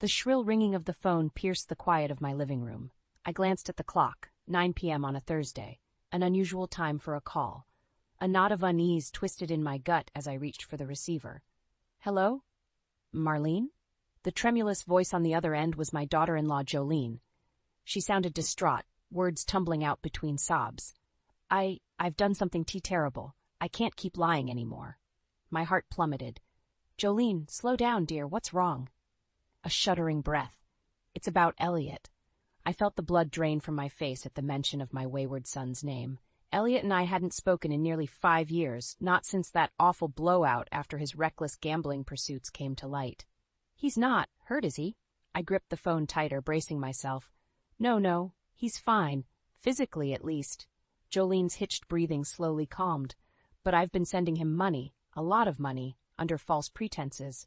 The shrill ringing of the phone pierced the quiet of my living room. I glanced at the clock, 9 p.m. on a Thursday, an unusual time for a call. A knot of unease twisted in my gut as I reached for the receiver. Hello? Marlene? The tremulous voice on the other end was my daughter-in-law, Jolene. She sounded distraught, words tumbling out between sobs. I've done something terrible. I can't keep lying anymore. My heart plummeted. Jolene, slow down, dear. What's wrong? A shuddering breath. It's about Elliot. I felt the blood drain from my face at the mention of my wayward son's name. Elliot and I hadn't spoken in nearly 5 years, not since that awful blowout after his reckless gambling pursuits came to light. He's not hurt, is he? I gripped the phone tighter, bracing myself. No, he's fine. Physically, at least. Jolene's hitched breathing slowly calmed. But I've been sending him money, a lot of money, under false pretenses.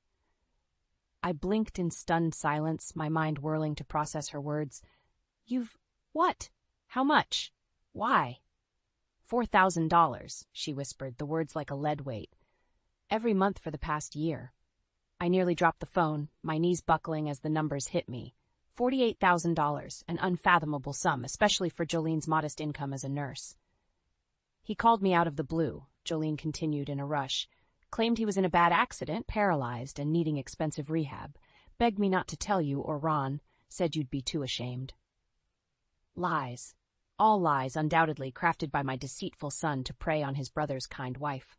I blinked in stunned silence, my mind whirling to process her words. You've... what? How much? Why? $4,000, she whispered, the words like a lead weight. Every month for the past year. I nearly dropped the phone, my knees buckling as the numbers hit me. $48,000, an unfathomable sum, especially for Jolene's modest income as a nurse. He called me out of the blue, Jolene continued in a rush. Claimed he was in a bad accident, paralyzed, and needing expensive rehab. Begged me not to tell you or Ron, said you'd be too ashamed. Lies. All lies, undoubtedly, crafted by my deceitful son to prey on his brother's kind wife.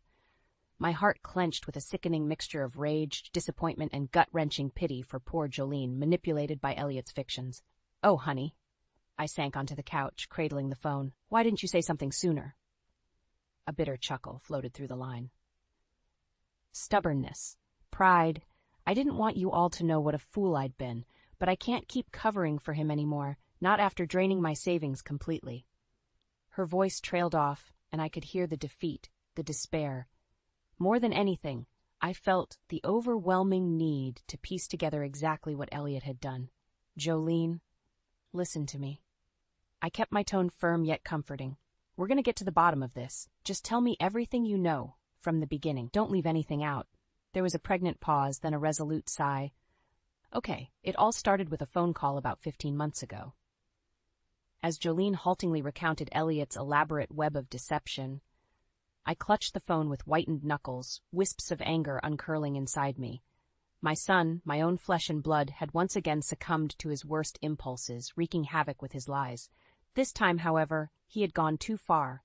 My heart clenched with a sickening mixture of rage, disappointment, and gut-wrenching pity for poor Jolene, manipulated by Elliot's fictions. Oh, honey. I sank onto the couch, cradling the phone. Why didn't you say something sooner? A bitter chuckle floated through the line. Stubbornness. Pride. I didn't want you all to know what a fool I'd been, but I can't keep covering for him anymore, not after draining my savings completely. Her voice trailed off, and I could hear the defeat, the despair. More than anything, I felt the overwhelming need to piece together exactly what Elliot had done. Jolene, listen to me. I kept my tone firm yet comforting. We're going to get to the bottom of this. Just tell me everything you know from the beginning. Don't leave anything out. There was a pregnant pause, then a resolute sigh. Okay, it all started with a phone call about 15 months ago. As Jolene haltingly recounted Elliot's elaborate web of deception, I clutched the phone with whitened knuckles, wisps of anger uncurling inside me. My son, my own flesh and blood, had once again succumbed to his worst impulses, wreaking havoc with his lies. This time, however, he had gone too far.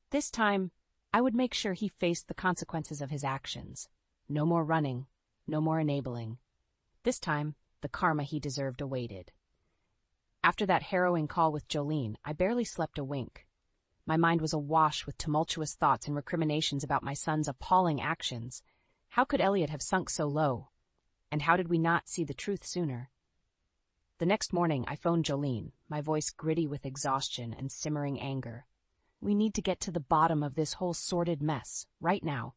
This time, I would make sure he faced the consequences of his actions. No more running, no more enabling. This time, the karma he deserved awaited. After that harrowing call with Jolene, I barely slept a wink. My mind was awash with tumultuous thoughts and recriminations about my son's appalling actions. How could Elliot have sunk so low? And how did we not see the truth sooner? The next morning, I phoned Jolene, my voice gritty with exhaustion and simmering anger. We need to get to the bottom of this whole sordid mess, right now.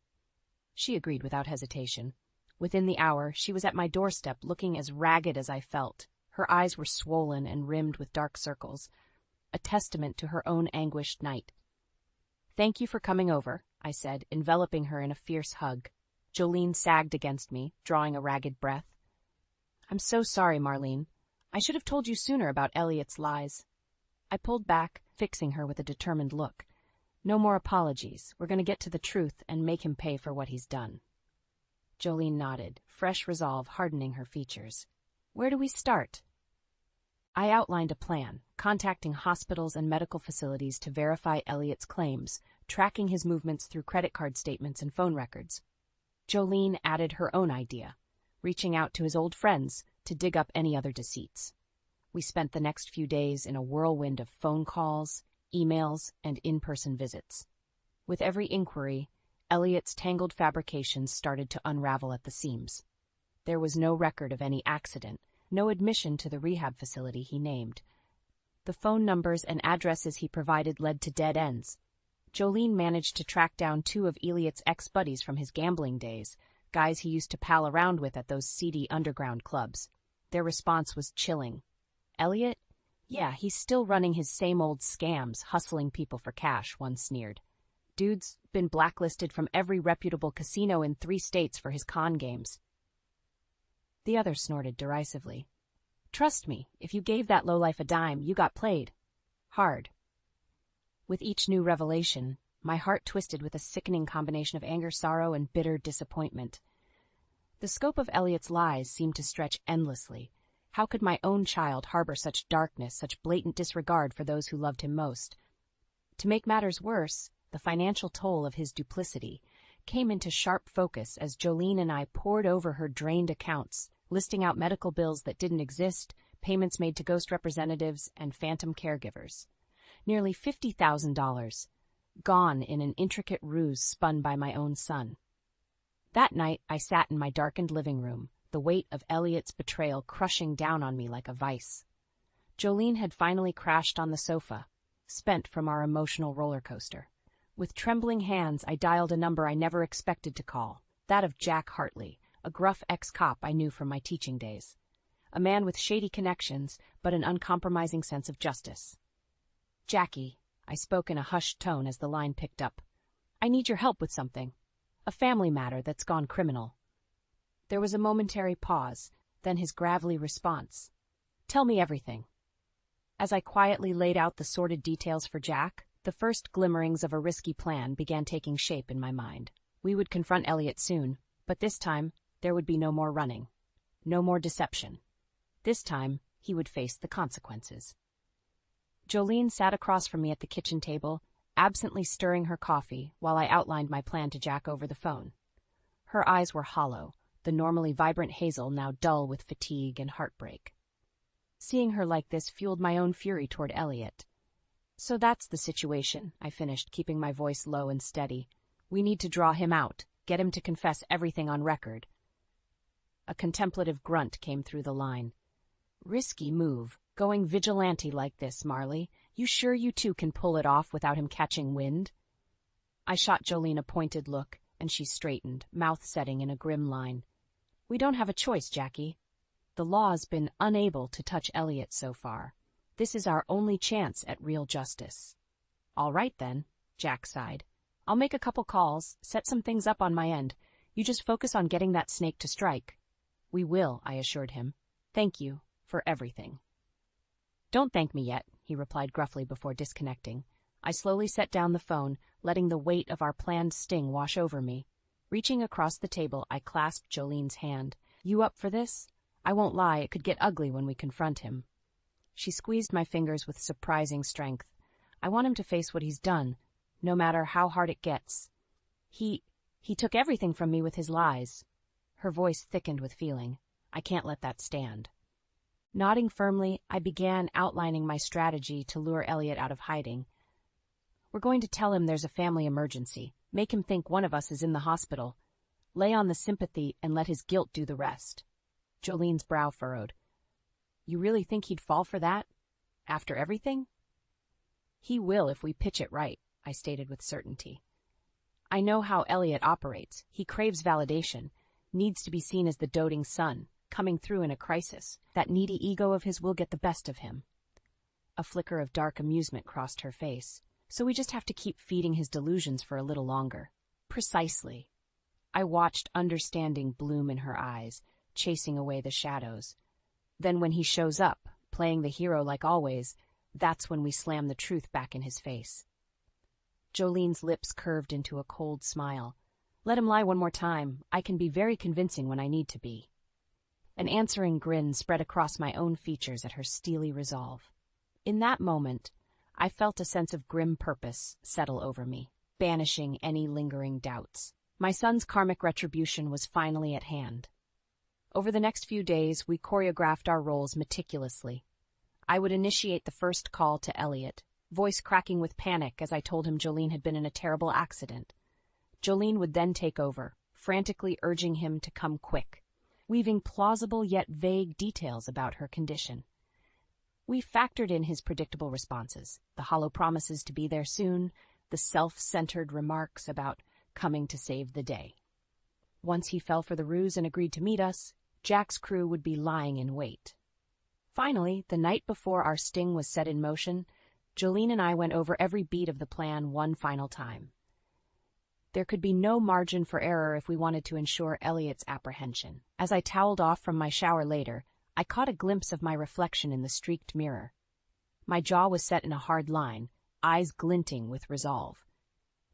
She agreed without hesitation. Within the hour, she was at my doorstep, looking as ragged as I felt. Her eyes were swollen and rimmed with dark circles, a testament to her own anguished night. Thank you for coming over, I said, enveloping her in a fierce hug. Jolene sagged against me, drawing a ragged breath. I'm so sorry, Marlene. I should have told you sooner about Elliot's lies. I pulled back, fixing her with a determined look. No more apologies. We're going to get to the truth and make him pay for what he's done. Jolene nodded, fresh resolve hardening her features. Where do we start? I outlined a plan, contacting hospitals and medical facilities to verify Elliot's claims, tracking his movements through credit card statements and phone records. Jolene added her own idea, reaching out to his old friends to dig up any other deceits. We spent the next few days in a whirlwind of phone calls, emails, and in-person visits. With every inquiry, Elliot's tangled fabrications started to unravel at the seams. There was no record of any accident, no admission to the rehab facility he named. The phone numbers and addresses he provided led to dead ends. Jolene managed to track down 2 of Elliot's ex-buddies from his gambling days, guys he used to pal around with at those seedy underground clubs. Their response was chilling. Elliot? Yeah, he's still running his same old scams, hustling people for cash, one sneered. Dude's been blacklisted from every reputable casino in 3 states for his con games. The other snorted derisively. Trust me, if you gave that lowlife a dime, you got played. Hard. With each new revelation, my heart twisted with a sickening combination of anger, sorrow, and bitter disappointment. The scope of Elliot's lies seemed to stretch endlessly. How could my own child harbor such darkness, such blatant disregard for those who loved him most? To make matters worse, the financial toll of his duplicity came into sharp focus as Jolene and I pored over her drained accounts, listing out medical bills that didn't exist, payments made to ghost representatives, and phantom caregivers. Nearly $50,000, gone in an intricate ruse spun by my own son. That night, I sat in my darkened living room, the weight of Elliot's betrayal crushing down on me like a vice. Jolene had finally crashed on the sofa, spent from our emotional roller coaster. With trembling hands, I dialed a number I never expected to call, that of Jack Hartley, a gruff ex-cop I knew from my teaching days. A man with shady connections, but an uncompromising sense of justice. "Jackie," I spoke in a hushed tone as the line picked up. "I need your help with something. A family matter that's gone criminal." There was a momentary pause, then his gravelly response. "Tell me everything." As I quietly laid out the sordid details for Jack, the first glimmerings of a risky plan began taking shape in my mind. We would confront Elliot soon, but this time there would be no more running, no more deception. This time he would face the consequences. Jolene sat across from me at the kitchen table, absently stirring her coffee while I outlined my plan to Jack over the phone. Her eyes were hollow, the normally vibrant hazel now dull with fatigue and heartbreak. Seeing her like this fueled my own fury toward Elliot. "So that's the situation," I finished, keeping my voice low and steady. "We need to draw him out, get him to confess everything on record." A contemplative grunt came through the line. "Risky move, going vigilante like this, Marley. You sure you two can pull it off without him catching wind?" I shot Jolene a pointed look, and she straightened, mouth setting in a grim line. "We don't have a choice, Jackie. The law's been unable to touch Elliot so far. This is our only chance at real justice." "All right, then," Jack sighed. "I'll make a couple calls, set some things up on my end. You just focus on getting that snake to strike." "We will," I assured him. "Thank you for everything." "Don't thank me yet," he replied gruffly before disconnecting. I slowly set down the phone, letting the weight of our planned sting wash over me. Reaching across the table, I clasped Jolene's hand. "You up for this? I won't lie, it could get ugly when we confront him." She squeezed my fingers with surprising strength. "I want him to face what he's done, no matter how hard it gets. He took everything from me with his lies." Her voice thickened with feeling. "I can't let that stand." Nodding firmly, I began outlining my strategy to lure Elliot out of hiding. "We're going to tell him there's a family emergency, make him think one of us is in the hospital, lay on the sympathy and let his guilt do the rest." Jolene's brow furrowed. "You really think he'd fall for that? After everything?" "He will if we pitch it right," I stated with certainty. "I know how Elliot operates. He craves validation, needs to be seen as the doting son, coming through in a crisis. That needy ego of his will get the best of him." A flicker of dark amusement crossed her face. "So we just have to keep feeding his delusions for a little longer." "Precisely." I watched understanding bloom in her eyes, chasing away the shadows. "Then when he shows up, playing the hero like always, that's when we slam the truth back in his face." Jolene's lips curved into a cold smile. "Let him lie one more time. I can be very convincing when I need to be." An answering grin spread across my own features at her steely resolve. In that moment, I felt a sense of grim purpose settle over me, banishing any lingering doubts. My son's karmic retribution was finally at hand. Over the next few days, we choreographed our roles meticulously. I would initiate the first call to Elliot, voice cracking with panic as I told him Jolene had been in a terrible accident. Jolene would then take over, frantically urging him to come quick, weaving plausible yet vague details about her condition. We factored in his predictable responses, the hollow promises to be there soon, the self-centered remarks about coming to save the day. Once he fell for the ruse and agreed to meet us, Jack's crew would be lying in wait. Finally, the night before our sting was set in motion, Jolene and I went over every beat of the plan one final time. There could be no margin for error if we wanted to ensure Elliot's apprehension. As I toweled off from my shower later, I caught a glimpse of my reflection in the streaked mirror. My jaw was set in a hard line, eyes glinting with resolve.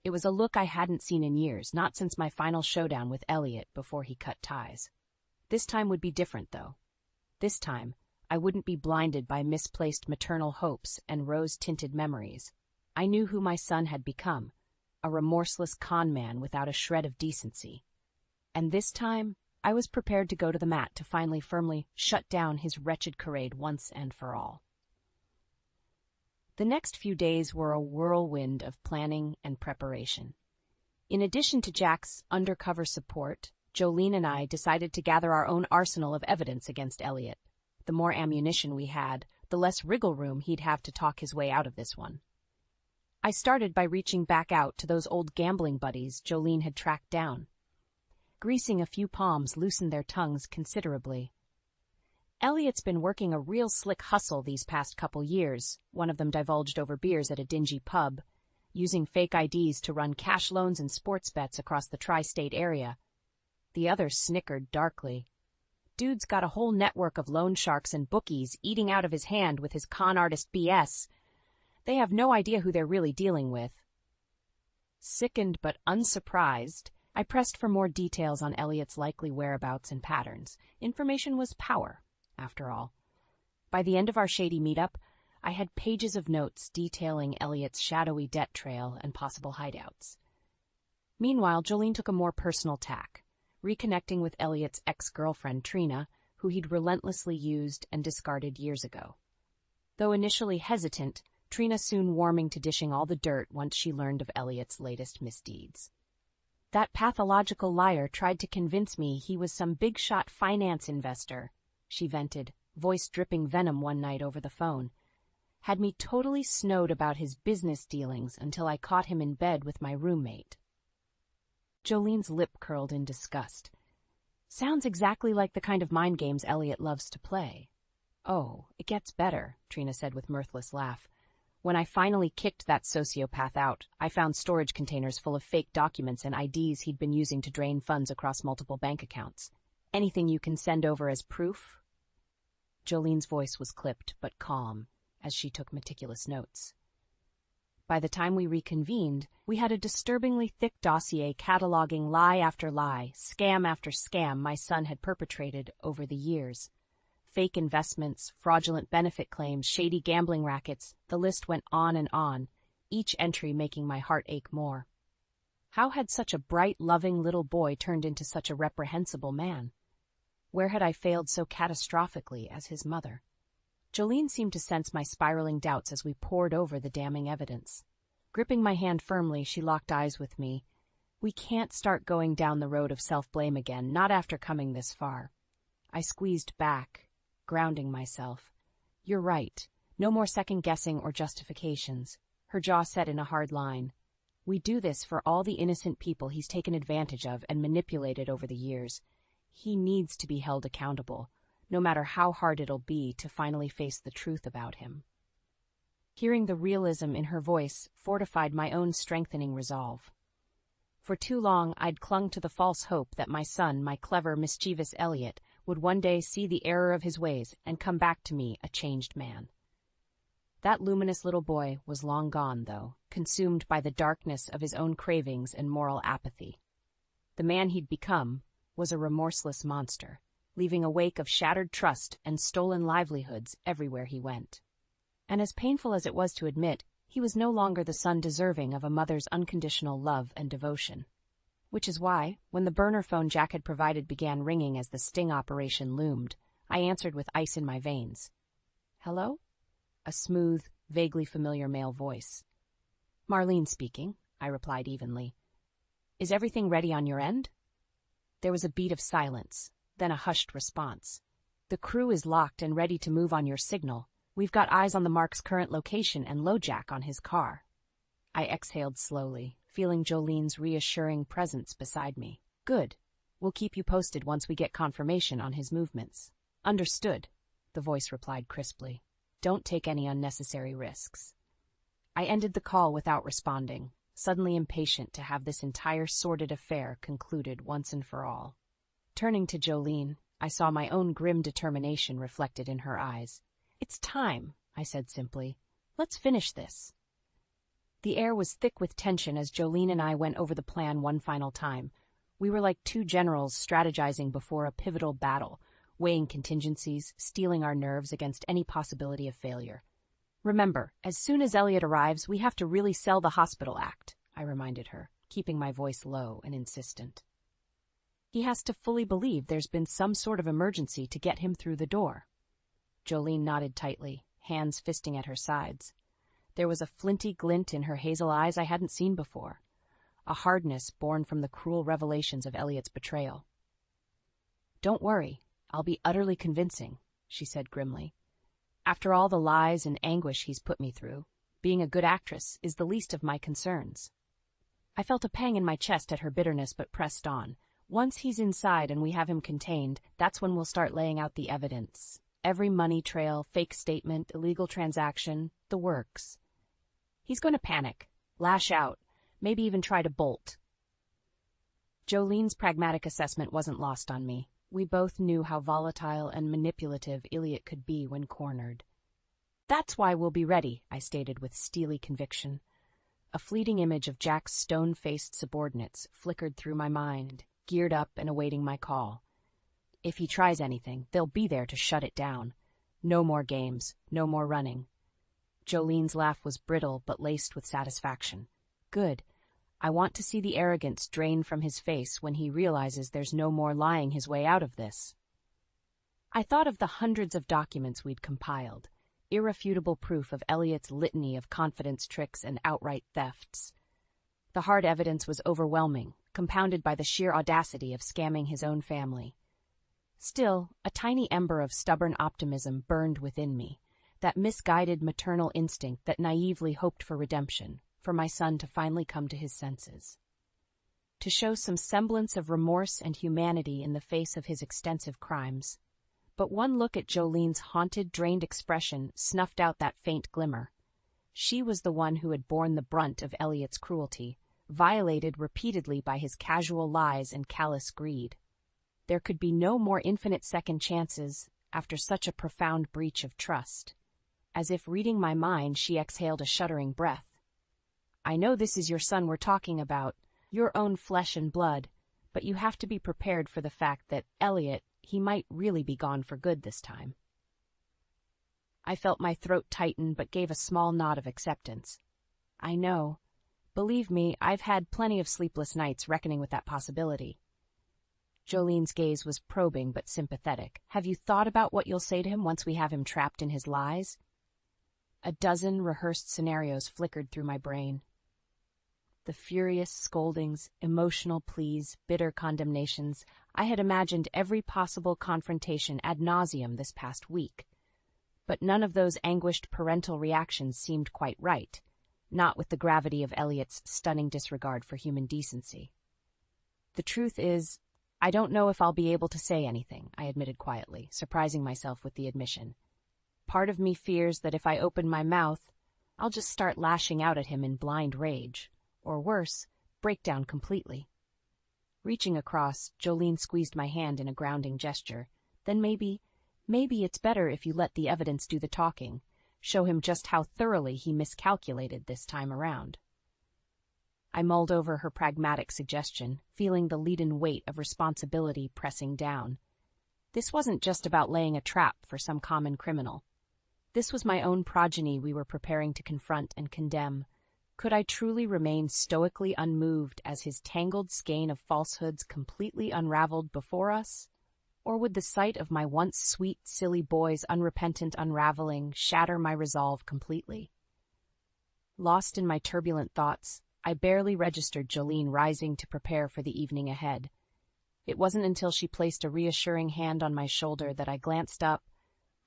It was a look I hadn't seen in years, not since my final showdown with Elliot before he cut ties. This time would be different, though. This time, I wouldn't be blinded by misplaced maternal hopes and rose-tinted memories. I knew who my son had become, a remorseless con man without a shred of decency. And this time, I was prepared to go to the mat to finally firmly shut down his wretched charade once and for all. The next few days were a whirlwind of planning and preparation. In addition to Jack's undercover support, Jolene and I decided to gather our own arsenal of evidence against Elliot. The more ammunition we had, the less wriggle room he'd have to talk his way out of this one. I started by reaching back out to those old gambling buddies Jolene had tracked down. Greasing a few palms loosened their tongues considerably. Elliot's been working a real slick hustle these past couple years, one of them divulged over beers at a dingy pub, using fake IDs to run cash loans and sports bets across the tri-state area. The other snickered darkly. Dude's got a whole network of loan sharks and bookies eating out of his hand with his con artist BS. They have no idea who they're really dealing with. Sickened but unsurprised, I pressed for more details on Elliot's likely whereabouts and patterns. Information was power, after all. By the end of our shady meetup, I had pages of notes detailing Elliot's shadowy debt trail and possible hideouts. Meanwhile, Jolene took a more personal tack, reconnecting with Elliot's ex-girlfriend, Trina, who he'd relentlessly used and discarded years ago. Though initially hesitant, Trina soon warming to dishing all the dirt once she learned of Elliot's latest misdeeds. That pathological liar tried to convince me he was some big-shot finance investor, she vented, voice dripping venom one night over the phone. Had me totally snowed about his business dealings until I caught him in bed with my roommate. Jolene's lip curled in disgust. Sounds exactly like the kind of mind games Elliot loves to play. Oh, it gets better, Trina said with mirthless laugh. When I finally kicked that sociopath out, I found storage containers full of fake documents and IDs he'd been using to drain funds across multiple bank accounts. Anything you can send over as proof? Jolene's voice was clipped but calm, as she took meticulous notes. By the time we reconvened, we had a disturbingly thick dossier cataloging lie after lie, scam after scam my son had perpetrated over the years. Fake investments, fraudulent benefit claims, shady gambling rackets, the list went on, each entry making my heart ache more. How had such a bright, loving little boy turned into such a reprehensible man? Where had I failed so catastrophically as his mother? Jolene seemed to sense my spiraling doubts as we pored over the damning evidence. Gripping my hand firmly, she locked eyes with me. We can't start going down the road of self-blame again, not after coming this far. I squeezed back, grounding myself. You're right. No more second-guessing or justifications. Her jaw set in a hard line. We do this for all the innocent people he's taken advantage of and manipulated over the years. He needs to be held accountable, no matter how hard it'll be to finally face the truth about him. Hearing the realism in her voice fortified my own strengthening resolve. For too long I'd clung to the false hope that my son, my clever, mischievous Elliot, would one day see the error of his ways and come back to me a changed man. That luminous little boy was long gone, though, consumed by the darkness of his own cravings and moral apathy. The man he'd become was a remorseless monster, leaving a wake of shattered trust and stolen livelihoods everywhere he went. And as painful as it was to admit, he was no longer the son deserving of a mother's unconditional love and devotion. Which is why, when the burner phone Jack had provided began ringing as the sting operation loomed, I answered with ice in my veins. Hello? A smooth, vaguely familiar male voice. Marlene speaking, I replied evenly. Is everything ready on your end? There was a beat of silence, then a hushed response. The crew is locked and ready to move on your signal. We've got eyes on the Mark's current location and LoJack on his car. I exhaled slowly, feeling Jolene's reassuring presence beside me. Good. We'll keep you posted once we get confirmation on his movements. Understood, the voice replied crisply. Don't take any unnecessary risks. I ended the call without responding, suddenly impatient to have this entire sordid affair concluded once and for all. Turning to Jolene, I saw my own grim determination reflected in her eyes. "It's time," I said simply. "Let's finish this." The air was thick with tension as Jolene and I went over the plan one final time. We were like two generals strategizing before a pivotal battle, weighing contingencies, steeling our nerves against any possibility of failure. "Remember, as soon as Elliot arrives, we have to really sell the hospital act," I reminded her, keeping my voice low and insistent. "He has to fully believe there's been some sort of emergency to get him through the door." Jolene nodded tightly, hands fisting at her sides. There was a flinty glint in her hazel eyes I hadn't seen before, a hardness born from the cruel revelations of Elliot's betrayal. "Don't worry, I'll be utterly convincing," she said grimly. "After all the lies and anguish he's put me through, being a good actress is the least of my concerns." I felt a pang in my chest at her bitterness but pressed on. "Once he's inside and we have him contained, that's when we'll start laying out the evidence. Every money trail, fake statement, illegal transaction, the works. He's going to panic, lash out, maybe even try to bolt." Jolene's pragmatic assessment wasn't lost on me. We both knew how volatile and manipulative Elliot could be when cornered. "That's why we'll be ready," I stated with steely conviction. A fleeting image of Jack's stone-faced subordinates flickered through my mind, geared up and awaiting my call. If he tries anything, they'll be there to shut it down. No more games, no more running. Jolene's laugh was brittle but laced with satisfaction. "Good. I want to see the arrogance drain from his face when he realizes there's no more lying his way out of this." I thought of the hundreds of documents we'd compiled, irrefutable proof of Elliot's litany of confidence tricks and outright thefts. The hard evidence was overwhelming, compounded by the sheer audacity of scamming his own family. Still, a tiny ember of stubborn optimism burned within me, that misguided maternal instinct that naively hoped for redemption, for my son to finally come to his senses. To show some semblance of remorse and humanity in the face of his extensive crimes. But one look at Jolene's haunted, drained expression snuffed out that faint glimmer. She was the one who had borne the brunt of Elliot's cruelty, violated repeatedly by his casual lies and callous greed. There could be no more infinite second chances after such a profound breach of trust. As if reading my mind, she exhaled a shuddering breath. "I know this is your son we're talking about, your own flesh and blood, but you have to be prepared for the fact that Elliot, he might really be gone for good this time." I felt my throat tighten but gave a small nod of acceptance. "I know. Believe me, I've had plenty of sleepless nights reckoning with that possibility." Jolene's gaze was probing but sympathetic. "Have you thought about what you'll say to him once we have him trapped in his lies?" A dozen rehearsed scenarios flickered through my brain. The furious scoldings, emotional pleas, bitter condemnations. I had imagined every possible confrontation ad nauseum this past week. But none of those anguished parental reactions seemed quite right, not with the gravity of Elliot's stunning disregard for human decency. "The truth is, I don't know if I'll be able to say anything," I admitted quietly, surprising myself with the admission. "Part of me fears that if I open my mouth, I'll just start lashing out at him in blind rage, or worse, break down completely." Reaching across, Jolene squeezed my hand in a grounding gesture. "Then maybe it's better if you let the evidence do the talking, show him just how thoroughly he miscalculated this time around." I mulled over her pragmatic suggestion, feeling the leaden weight of responsibility pressing down. This wasn't just about laying a trap for some common criminal. This was my own progeny we were preparing to confront and condemn. Could I truly remain stoically unmoved as his tangled skein of falsehoods completely unraveled before us? Or would the sight of my once sweet, silly boy's unrepentant unraveling shatter my resolve completely? Lost in my turbulent thoughts, I barely registered Jolene rising to prepare for the evening ahead. It wasn't until she placed a reassuring hand on my shoulder that I glanced up,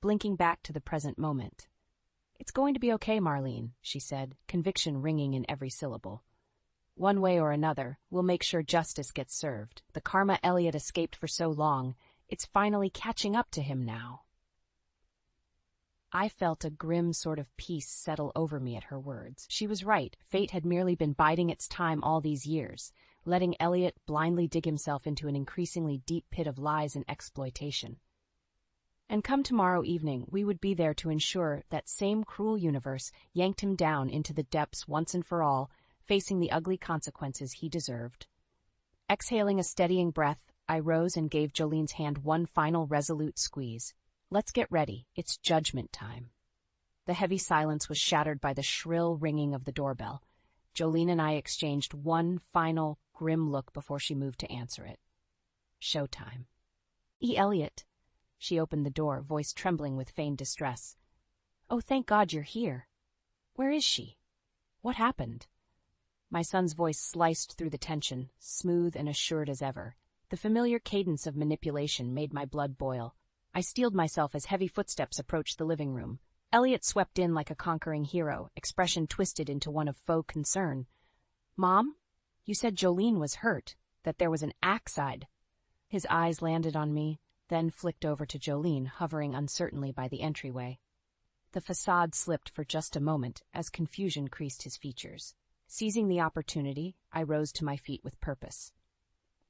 blinking back to the present moment. "It's going to be okay, Marlene," she said, conviction ringing in every syllable. "One way or another, we'll make sure justice gets served. The karma Elliot escaped for so long, it's finally catching up to him now." I felt a grim sort of peace settle over me at her words. She was right. Fate had merely been biding its time all these years. letting Elliot blindly dig himself into an increasingly deep pit of lies and exploitation. And come tomorrow evening, we would be there to ensure that same cruel universe yanked him down into the depths once and for all, facing the ugly consequences he deserved. Exhaling a steadying breath, I rose and gave Jolene's hand one final resolute squeeze. Let's get ready. It's judgment time. The heavy silence was shattered by the shrill ringing of the doorbell. Jolene and I exchanged one final, grim look before she moved to answer it. Showtime. Elliot. She opened the door, voice trembling with feigned distress. Oh, thank God you're here. Where is she? What happened? My son's voice sliced through the tension, smooth and assured as ever. The familiar cadence of manipulation made my blood boil. I steeled myself as heavy footsteps approached the living room. Elliot swept in like a conquering hero, expression twisted into one of faux concern. Mom, you said Jolene was hurt, that there was an axe. His eyes landed on me, then flicked over to Jolene, hovering uncertainly by the entryway. The facade slipped for just a moment as confusion creased his features. Seizing the opportunity, I rose to my feet with purpose.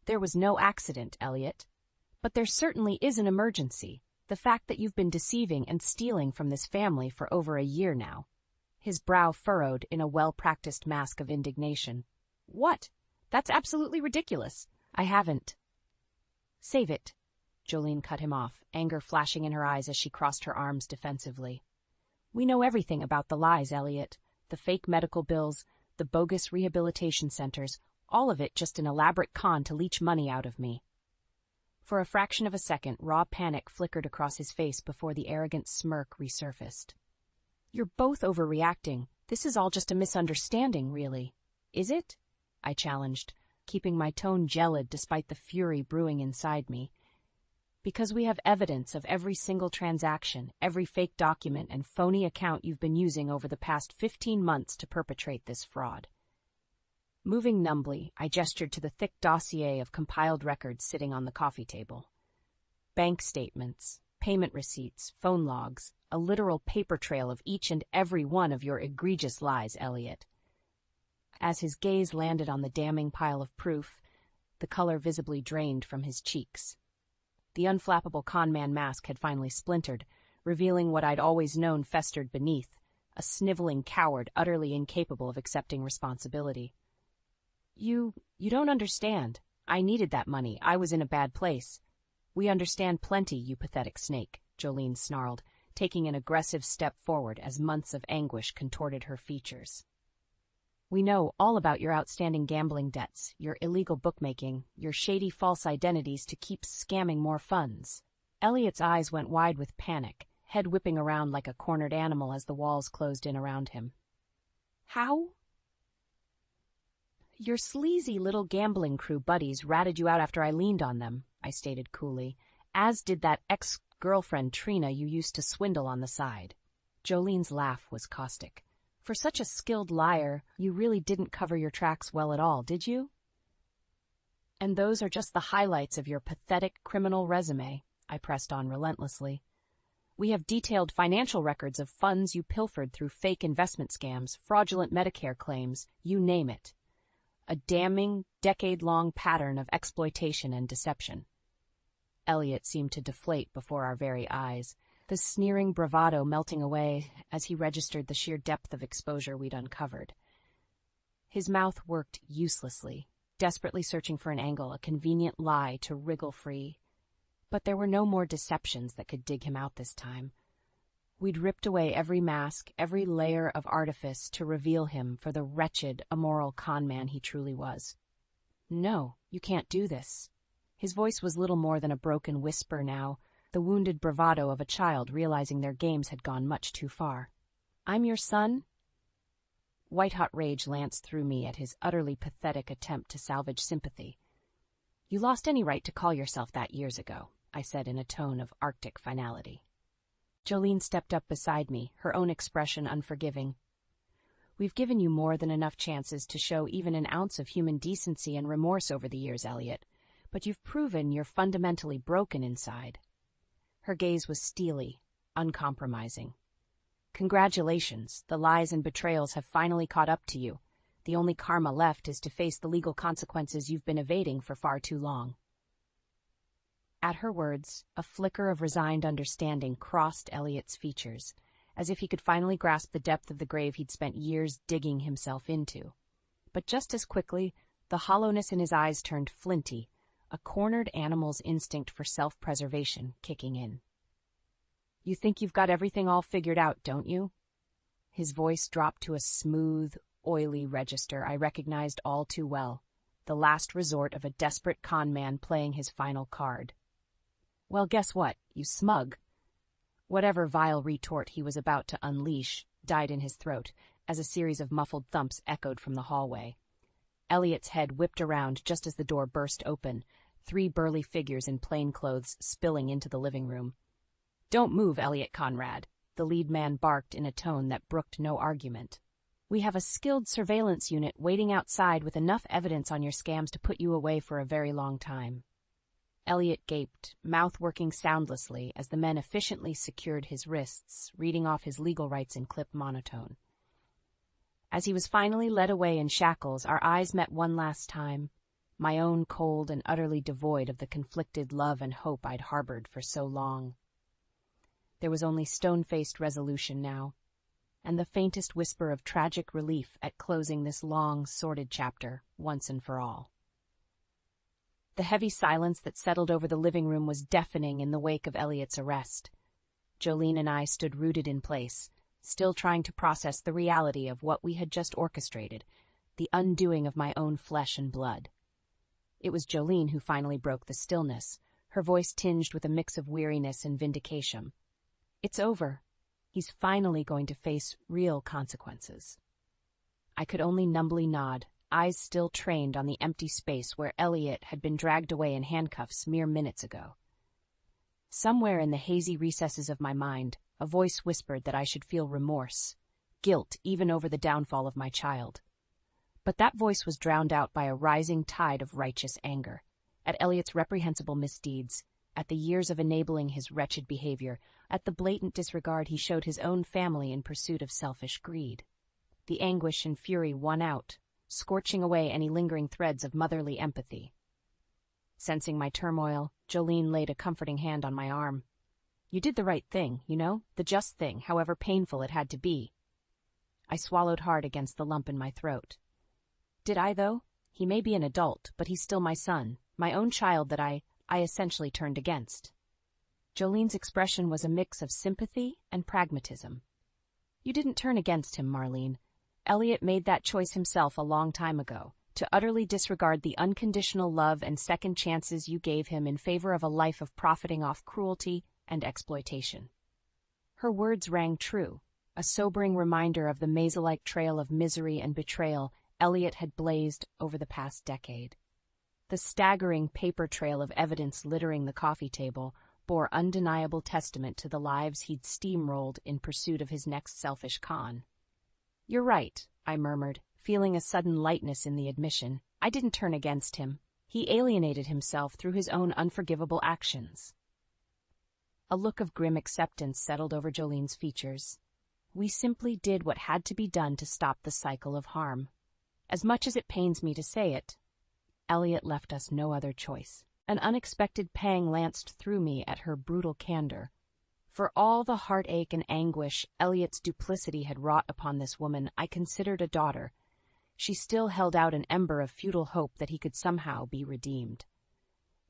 There was no accident, Elliot. But there certainly is an emergency. The fact that you've been deceiving and stealing from this family for over a year now. His brow furrowed in a well-practiced mask of indignation. What? That's absolutely ridiculous. I haven't. Save it. Jolene cut him off, anger flashing in her eyes as she crossed her arms defensively. We know everything about the lies, Elliot. The fake medical bills, the bogus rehabilitation centers, all of it just an elaborate con to leech money out of me. For a fraction of a second, raw panic flickered across his face before the arrogant smirk resurfaced. You're both overreacting. This is all just a misunderstanding, really. Is it? I challenged, keeping my tone gelid despite the fury brewing inside me. Because we have evidence of every single transaction, every fake document and phony account you've been using over the past 15 months to perpetrate this fraud. Moving numbly, I gestured to the thick dossier of compiled records sitting on the coffee table. Bank statements, payment receipts, phone logs, a literal paper trail of each and every one of your egregious lies, Elliot. As his gaze landed on the damning pile of proof, the color visibly drained from his cheeks. The unflappable conman mask had finally splintered, revealing what I'd always known festered beneath, a sniveling coward utterly incapable of accepting responsibility. You don't understand. I needed that money. I was in a bad place. We understand plenty, you pathetic snake, Jolene snarled, taking an aggressive step forward as months of anguish contorted her features. We know all about your outstanding gambling debts, your illegal bookmaking, your shady false identities to keep scamming more funds. Elliot's eyes went wide with panic, head whipping around like a cornered animal as the walls closed in around him. How? Your sleazy little gambling crew buddies ratted you out after I leaned on them, I stated coolly, as did that ex-girlfriend Trina you used to swindle on the side. Jolene's laugh was caustic. For such a skilled liar, you really didn't cover your tracks well at all, did you? And those are just the highlights of your pathetic criminal resume, I pressed on relentlessly. We have detailed financial records of funds you pilfered through fake investment scams, fraudulent Medicare claims, you name it. A damning, decade-long pattern of exploitation and deception. Elliot seemed to deflate before our very eyes, the sneering bravado melting away as he registered the sheer depth of exposure we'd uncovered. His mouth worked uselessly, desperately searching for an angle, a convenient lie to wriggle free. But there were no more deceptions that could dig him out this time. We'd ripped away every mask, every layer of artifice to reveal him for the wretched, immoral conman he truly was. No, you can't do this. His voice was little more than a broken whisper now, the wounded bravado of a child realizing their games had gone much too far. I'm your son? White-hot rage lanced through me at his utterly pathetic attempt to salvage sympathy. You lost any right to call yourself that years ago, I said in a tone of Arctic finality. Jolene stepped up beside me, her own expression unforgiving. We've given you more than enough chances to show even an ounce of human decency and remorse over the years, Elliot, but you've proven you're fundamentally broken inside. Her gaze was steely, uncompromising. Congratulations, the lies and betrayals have finally caught up to you. The only karma left is to face the legal consequences you've been evading for far too long." At her words, a flicker of resigned understanding crossed Elliot's features, as if he could finally grasp the depth of the grave he'd spent years digging himself into. But just as quickly, the hollowness in his eyes turned flinty, a cornered animal's instinct for self-preservation kicking in. "You think you've got everything all figured out, don't you?" His voice dropped to a smooth, oily register I recognized all too well, the last resort of a desperate con man playing his final card. "Well, guess what, you smug." Whatever vile retort he was about to unleash died in his throat as a series of muffled thumps echoed from the hallway. Elliot's head whipped around just as the door burst open, 3 burly figures in plain clothes spilling into the living room. "Don't move, Elliot Conrad," the lead man barked in a tone that brooked no argument. "We have a skilled surveillance unit waiting outside with enough evidence on your scams to put you away for a very long time." Elliot gaped, mouth working soundlessly as the men efficiently secured his wrists, reading off his legal rights in clipped monotone. As he was finally led away in shackles, our eyes met one last time, my own cold and utterly devoid of the conflicted love and hope I'd harbored for so long. There was only stone-faced resolution now, and the faintest whisper of tragic relief at closing this long, sordid chapter once and for all. The heavy silence that settled over the living room was deafening in the wake of Elliot's arrest. Jolene and I stood rooted in place, still trying to process the reality of what we had just orchestrated, the undoing of my own flesh and blood. It was Jolene who finally broke the stillness, her voice tinged with a mix of weariness and vindication. "It's over. He's finally going to face real consequences." I could only numbly nod, eyes still trained on the empty space where Elliot had been dragged away in handcuffs mere minutes ago. Somewhere in the hazy recesses of my mind, a voice whispered that I should feel remorse, guilt even over the downfall of my child. But that voice was drowned out by a rising tide of righteous anger, at Elliot's reprehensible misdeeds, at the years of enabling his wretched behavior, at the blatant disregard he showed his own family in pursuit of selfish greed. The anguish and fury won out, scorching away any lingering threads of motherly empathy. Sensing my turmoil, Jolene laid a comforting hand on my arm. "You did the right thing, you know, the just thing, however painful it had to be." I swallowed hard against the lump in my throat. "Did I, though? He may be an adult, but he's still my son, my own child that I essentially turned against." Jolene's expression was a mix of sympathy and pragmatism. "You didn't turn against him, Marlene. Elliot made that choice himself a long time ago, to utterly disregard the unconditional love and second chances you gave him in favor of a life of profiting off cruelty and exploitation." Her words rang true, a sobering reminder of the maze-like trail of misery and betrayal Elliot had blazed over the past decade. The staggering paper trail of evidence littering the coffee table bore undeniable testament to the lives he'd steamrolled in pursuit of his next selfish con. "You're right," I murmured, feeling a sudden lightness in the admission. "I didn't turn against him. He alienated himself through his own unforgivable actions." A look of grim acceptance settled over Jolene's features. We simply did what had to be done to stop the cycle of harm. As much as it pains me to say it, Elliot left us no other choice. An unexpected pang lanced through me at her brutal candor. For all the heartache and anguish Elliot's duplicity had wrought upon this woman I considered a daughter, she still held out an ember of futile hope that he could somehow be redeemed.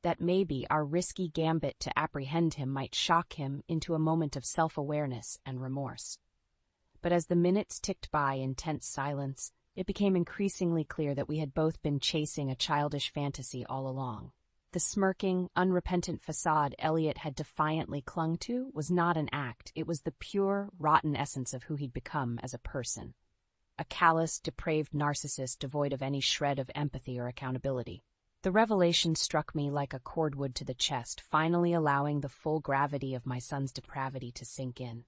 That maybe our risky gambit to apprehend him might shock him into a moment of self-awareness and remorse. But as the minutes ticked by in tense silence, it became increasingly clear that we had both been chasing a childish fantasy all along. The smirking, unrepentant facade Elliot had defiantly clung to was not an act, it was the pure, rotten essence of who he'd become as a person. A callous, depraved narcissist devoid of any shred of empathy or accountability. The revelation struck me like a cordwood to the chest, finally allowing the full gravity of my son's depravity to sink in.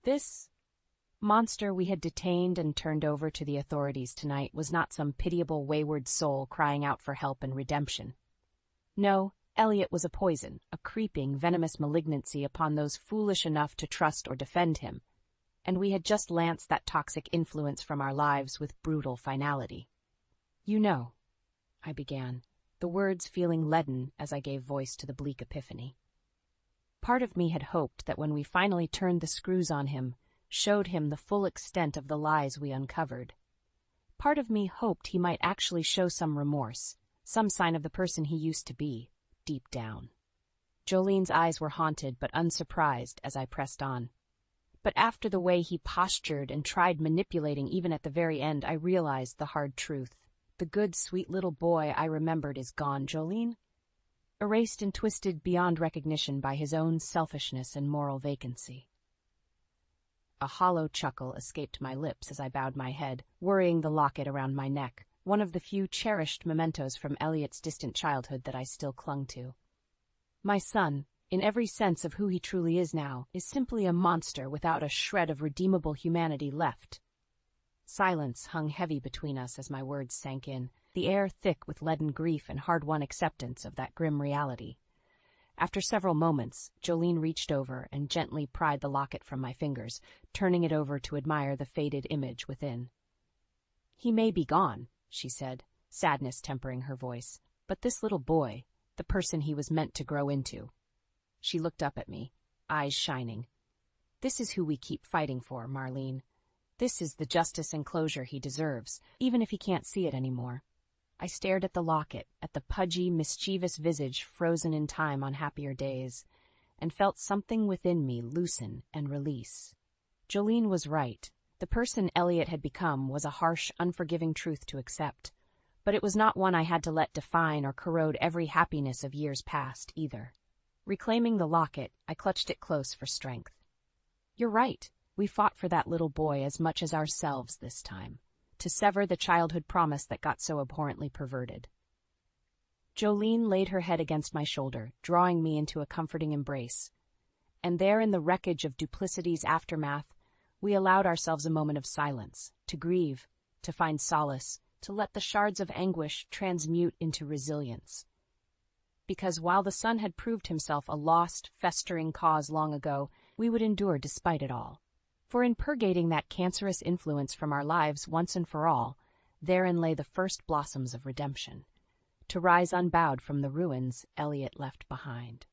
This monster we had detained and turned over to the authorities tonight was not some pitiable wayward soul crying out for help and redemption. No, Elliot was a poison, a creeping, venomous malignancy upon those foolish enough to trust or defend him. and we had just lanced that toxic influence from our lives with brutal finality. "You know," I began, the words feeling leaden as I gave voice to the bleak epiphany. Part of me had hoped that when we finally turned the screws on him, showed him the full extent of the lies we uncovered. Part of me hoped he might actually show some remorse, some sign of the person he used to be, deep down. Jolene's eyes were haunted but unsurprised as I pressed on. But after the way he postured and tried manipulating even at the very end, I realized the hard truth. The good, sweet little boy I remembered is gone, Jolene. Erased and twisted beyond recognition by his own selfishness and moral vacancy. A hollow chuckle escaped my lips as I bowed my head, worrying the locket around my neck, one of the few cherished mementos from Elliot's distant childhood that I still clung to. My son, in every sense of who he truly is now, is simply a monster without a shred of redeemable humanity left. Silence hung heavy between us as my words sank in, the air thick with leaden grief and hard-won acceptance of that grim reality. After several moments, Jolene reached over and gently pried the locket from my fingers, turning it over to admire the faded image within. "He may be gone," she said, sadness tempering her voice, "but this little boy, the person he was meant to grow into." She looked up at me, eyes shining. "This is who we keep fighting for, Marlene. This is the justice and closure he deserves, even if he can't see it anymore." I stared at the locket, at the pudgy, mischievous visage frozen in time on happier days, and felt something within me loosen and release. Jolene was right. The person Elliot had become was a harsh, unforgiving truth to accept, but it was not one I had to let define or corrode every happiness of years past, either. Reclaiming the locket, I clutched it close for strength. "You're right. We fought for that little boy as much as ourselves this time, to sever the childhood promise that got so abhorrently perverted." Jolene laid her head against my shoulder, drawing me into a comforting embrace. And there in the wreckage of duplicity's aftermath, we allowed ourselves a moment of silence, to grieve, to find solace, to let the shards of anguish transmute into resilience. Because while the son had proved himself a lost, festering cause long ago, we would endure despite it all. For in purgating that cancerous influence from our lives once and for all, therein lay the first blossoms of redemption, to rise unbowed from the ruins Elliot left behind.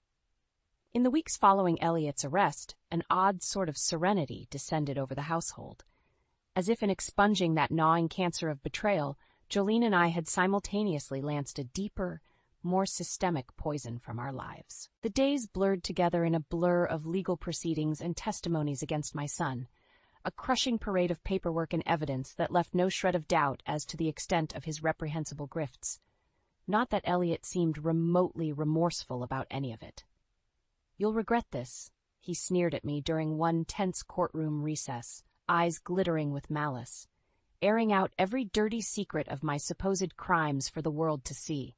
In the weeks following Elliot's arrest, an odd sort of serenity descended over the household. As if in expunging that gnawing cancer of betrayal, Jolene and I had simultaneously lanced a deeper, more systemic poison from our lives. The days blurred together in a blur of legal proceedings and testimonies against my son, a crushing parade of paperwork and evidence that left no shred of doubt as to the extent of his reprehensible grifts. Not that Elliot seemed remotely remorseful about any of it. "You'll regret this," he sneered at me during one tense courtroom recess, eyes glittering with malice, airing out every dirty secret of my supposed crimes for the world to see.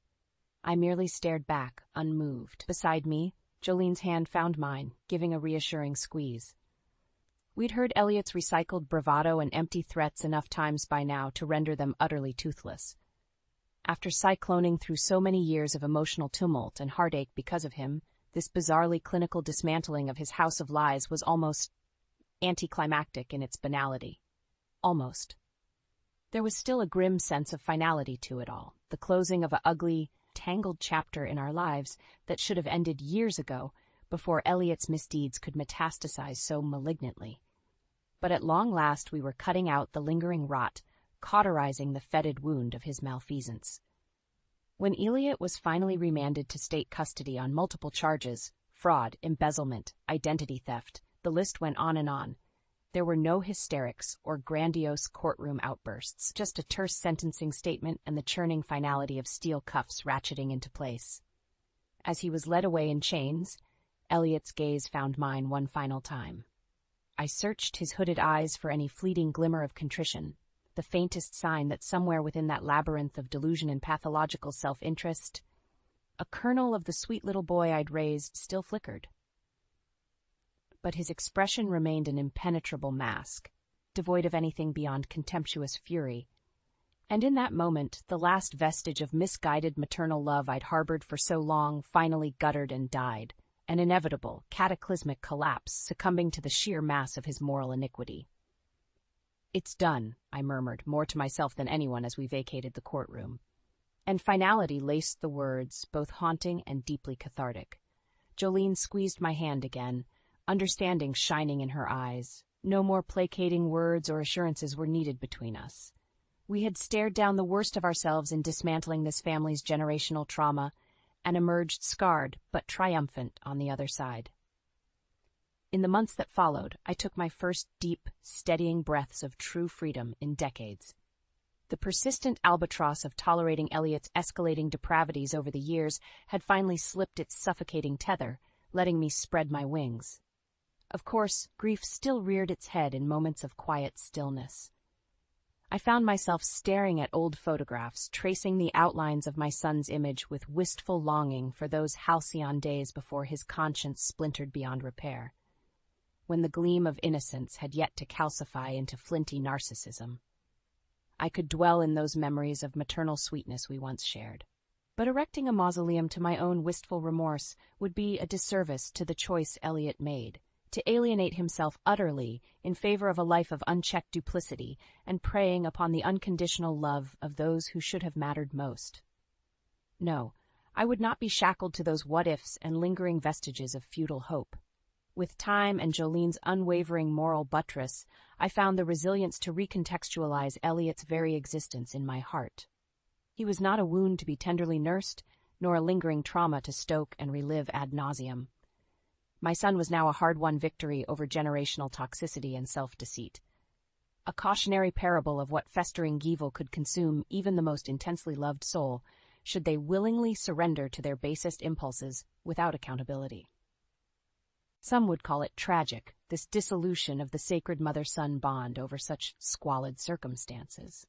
I merely stared back, unmoved. Beside me, Jolene's hand found mine, giving a reassuring squeeze. We'd heard Elliot's recycled bravado and empty threats enough times by now to render them utterly toothless. After cycloning through so many years of emotional tumult and heartache because of him, this bizarrely clinical dismantling of his house of lies was almost anticlimactic in its banality. Almost. There was still a grim sense of finality to it all, the closing of an ugly, tangled chapter in our lives that should have ended years ago before Elliot's misdeeds could metastasize so malignantly. But at long last we were cutting out the lingering rot, cauterizing the fetid wound of his malfeasance. When Elliot was finally remanded to state custody on multiple charges, fraud, embezzlement, identity theft, the list went on and on. There were no hysterics or grandiose courtroom outbursts, just a terse sentencing statement and the churning finality of steel cuffs ratcheting into place. As he was led away in chains, Elliot's gaze found mine one final time. I searched his hooded eyes for any fleeting glimmer of contrition, the faintest sign that somewhere within that labyrinth of delusion and pathological self-interest, a kernel of the sweet little boy I'd raised still flickered. But his expression remained an impenetrable mask, devoid of anything beyond contemptuous fury. And in that moment, the last vestige of misguided maternal love I'd harbored for so long finally guttered and died, an inevitable, cataclysmic collapse, succumbing to the sheer mass of his moral iniquity. "It's done," I murmured, more to myself than anyone as we vacated the courtroom. And finality laced the words, both haunting and deeply cathartic. Jolene squeezed my hand again, understanding shining in her eyes. No more placating words or assurances were needed between us. We had stared down the worst of ourselves in dismantling this family's generational trauma and emerged scarred but triumphant on the other side. In the months that followed, I took my first deep, steadying breaths of true freedom in decades. The persistent albatross of tolerating Elliot's escalating depravities over the years had finally slipped its suffocating tether, letting me spread my wings. Of course, grief still reared its head in moments of quiet stillness. I found myself staring at old photographs, tracing the outlines of my son's image with wistful longing for those halcyon days before his conscience splintered beyond repair, when the gleam of innocence had yet to calcify into flinty narcissism. I could dwell in those memories of maternal sweetness we once shared. But erecting a mausoleum to my own wistful remorse would be a disservice to the choice Elliot made, to alienate himself utterly in favor of a life of unchecked duplicity and preying upon the unconditional love of those who should have mattered most. No, I would not be shackled to those what-ifs and lingering vestiges of futile hope. With time and Jolene's unwavering moral buttress, I found the resilience to recontextualize Elliot's very existence in my heart. He was not a wound to be tenderly nursed, nor a lingering trauma to stoke and relive ad nauseum. My son was now a hard-won victory over generational toxicity and self-deceit. A cautionary parable of what festering evil could consume even the most intensely loved soul, should they willingly surrender to their basest impulses without accountability. Some would call it tragic, this dissolution of the sacred mother-son bond over such squalid circumstances.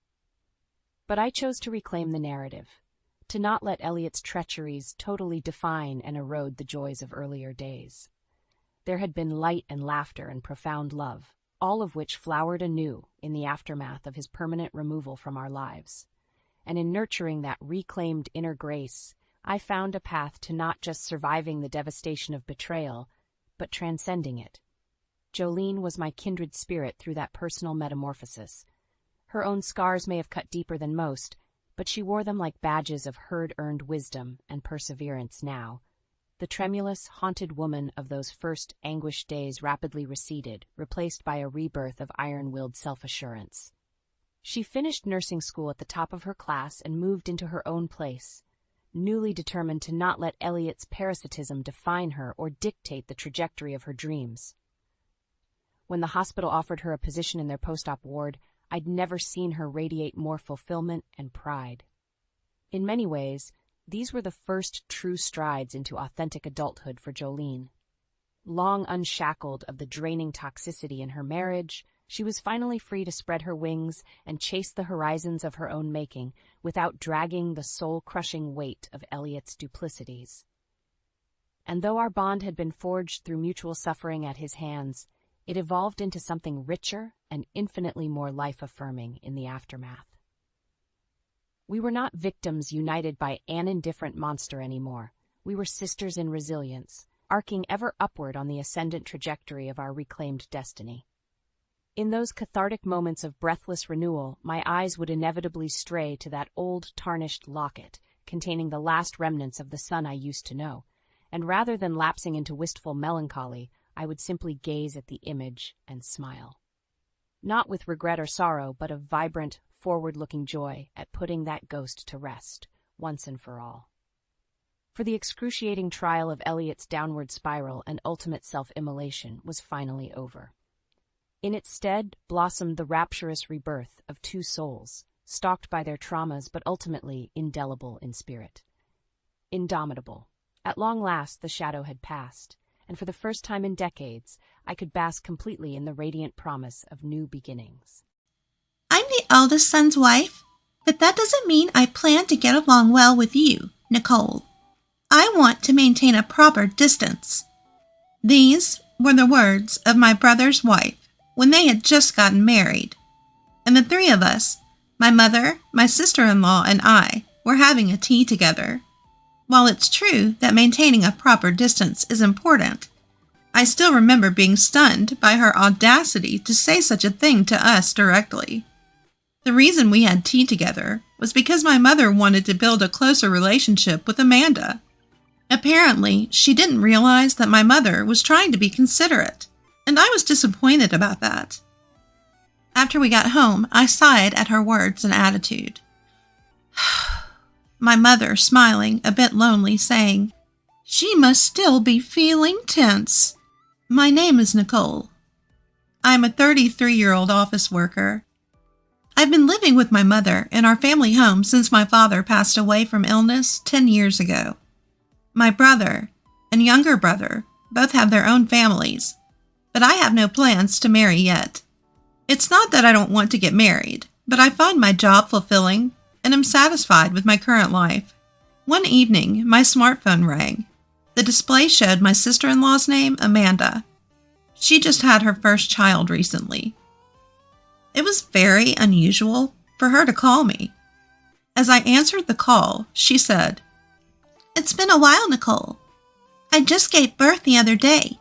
But I chose to reclaim the narrative, to not let Elliot's treacheries totally define and erode the joys of earlier days. There had been light and laughter and profound love, all of which flowered anew in the aftermath of his permanent removal from our lives. And in nurturing that reclaimed inner grace, I found a path to not just surviving the devastation of betrayal, but transcending it. Jolene was my kindred spirit through that personal metamorphosis. Her own scars may have cut deeper than most, but she wore them like badges of herd-earned wisdom and perseverance now. The tremulous, haunted woman of those first anguished days rapidly receded, replaced by a rebirth of iron-willed self-assurance. She finished nursing school at the top of her class and moved into her own place, newly determined to not let Elliot's parasitism define her or dictate the trajectory of her dreams. When the hospital offered her a position in their post-op ward, I'd never seen her radiate more fulfillment and pride. In many ways, these were the first true strides into authentic adulthood for Jolene. Long unshackled of the draining toxicity in her marriage, she was finally free to spread her wings and chase the horizons of her own making without dragging the soul-crushing weight of Elliot's duplicities. And though our bond had been forged through mutual suffering at his hands, it evolved into something richer and infinitely more life-affirming in the aftermath. We were not victims united by an indifferent monster anymore. We were sisters in resilience, arcing ever upward on the ascendant trajectory of our reclaimed destiny. In those cathartic moments of breathless renewal, my eyes would inevitably stray to that old tarnished locket containing the last remnants of the son I used to know, and rather than lapsing into wistful melancholy, I would simply gaze at the image and smile. Not with regret or sorrow, but of vibrant, forward-looking joy at putting that ghost to rest, once and for all. For the excruciating trial of Elliot's downward spiral and ultimate self-immolation was finally over. In its stead blossomed the rapturous rebirth of two souls, stalked by their traumas but ultimately indelible in spirit. Indomitable. At long last the shadow had passed, and for the first time in decades, I could bask completely in the radiant promise of new beginnings. I'm the eldest son's wife, but that doesn't mean I plan to get along well with you, Nicole. I want to maintain a proper distance. These were the words of my brother's wife when they had just gotten married, and the three of us, my mother, my sister-in-law, and I, were having a tea together. While it's true that maintaining a proper distance is important, I still remember being stunned by her audacity to say such a thing to us directly. The reason we had tea together was because my mother wanted to build a closer relationship with Amanda. Apparently, she didn't realize that my mother was trying to be considerate, and I was disappointed about that. After we got home, I sighed at her words and attitude. My mother, smiling, a bit lonely, saying, "She must still be feeling tense." My name is Nicole. I'm a 33-year-old office worker. I've been living with my mother in our family home since my father passed away from illness 10 years ago. My brother and younger brother both have their own families, but I have no plans to marry yet. It's not that I don't want to get married, but I find my job fulfilling and am satisfied with my current life. One evening, my smartphone rang. The display showed my sister-in-law's name, Amanda. She just had her first child recently. It was very unusual for her to call me. As I answered the call, she said, "It's been a while, Nicole. I just gave birth the other day,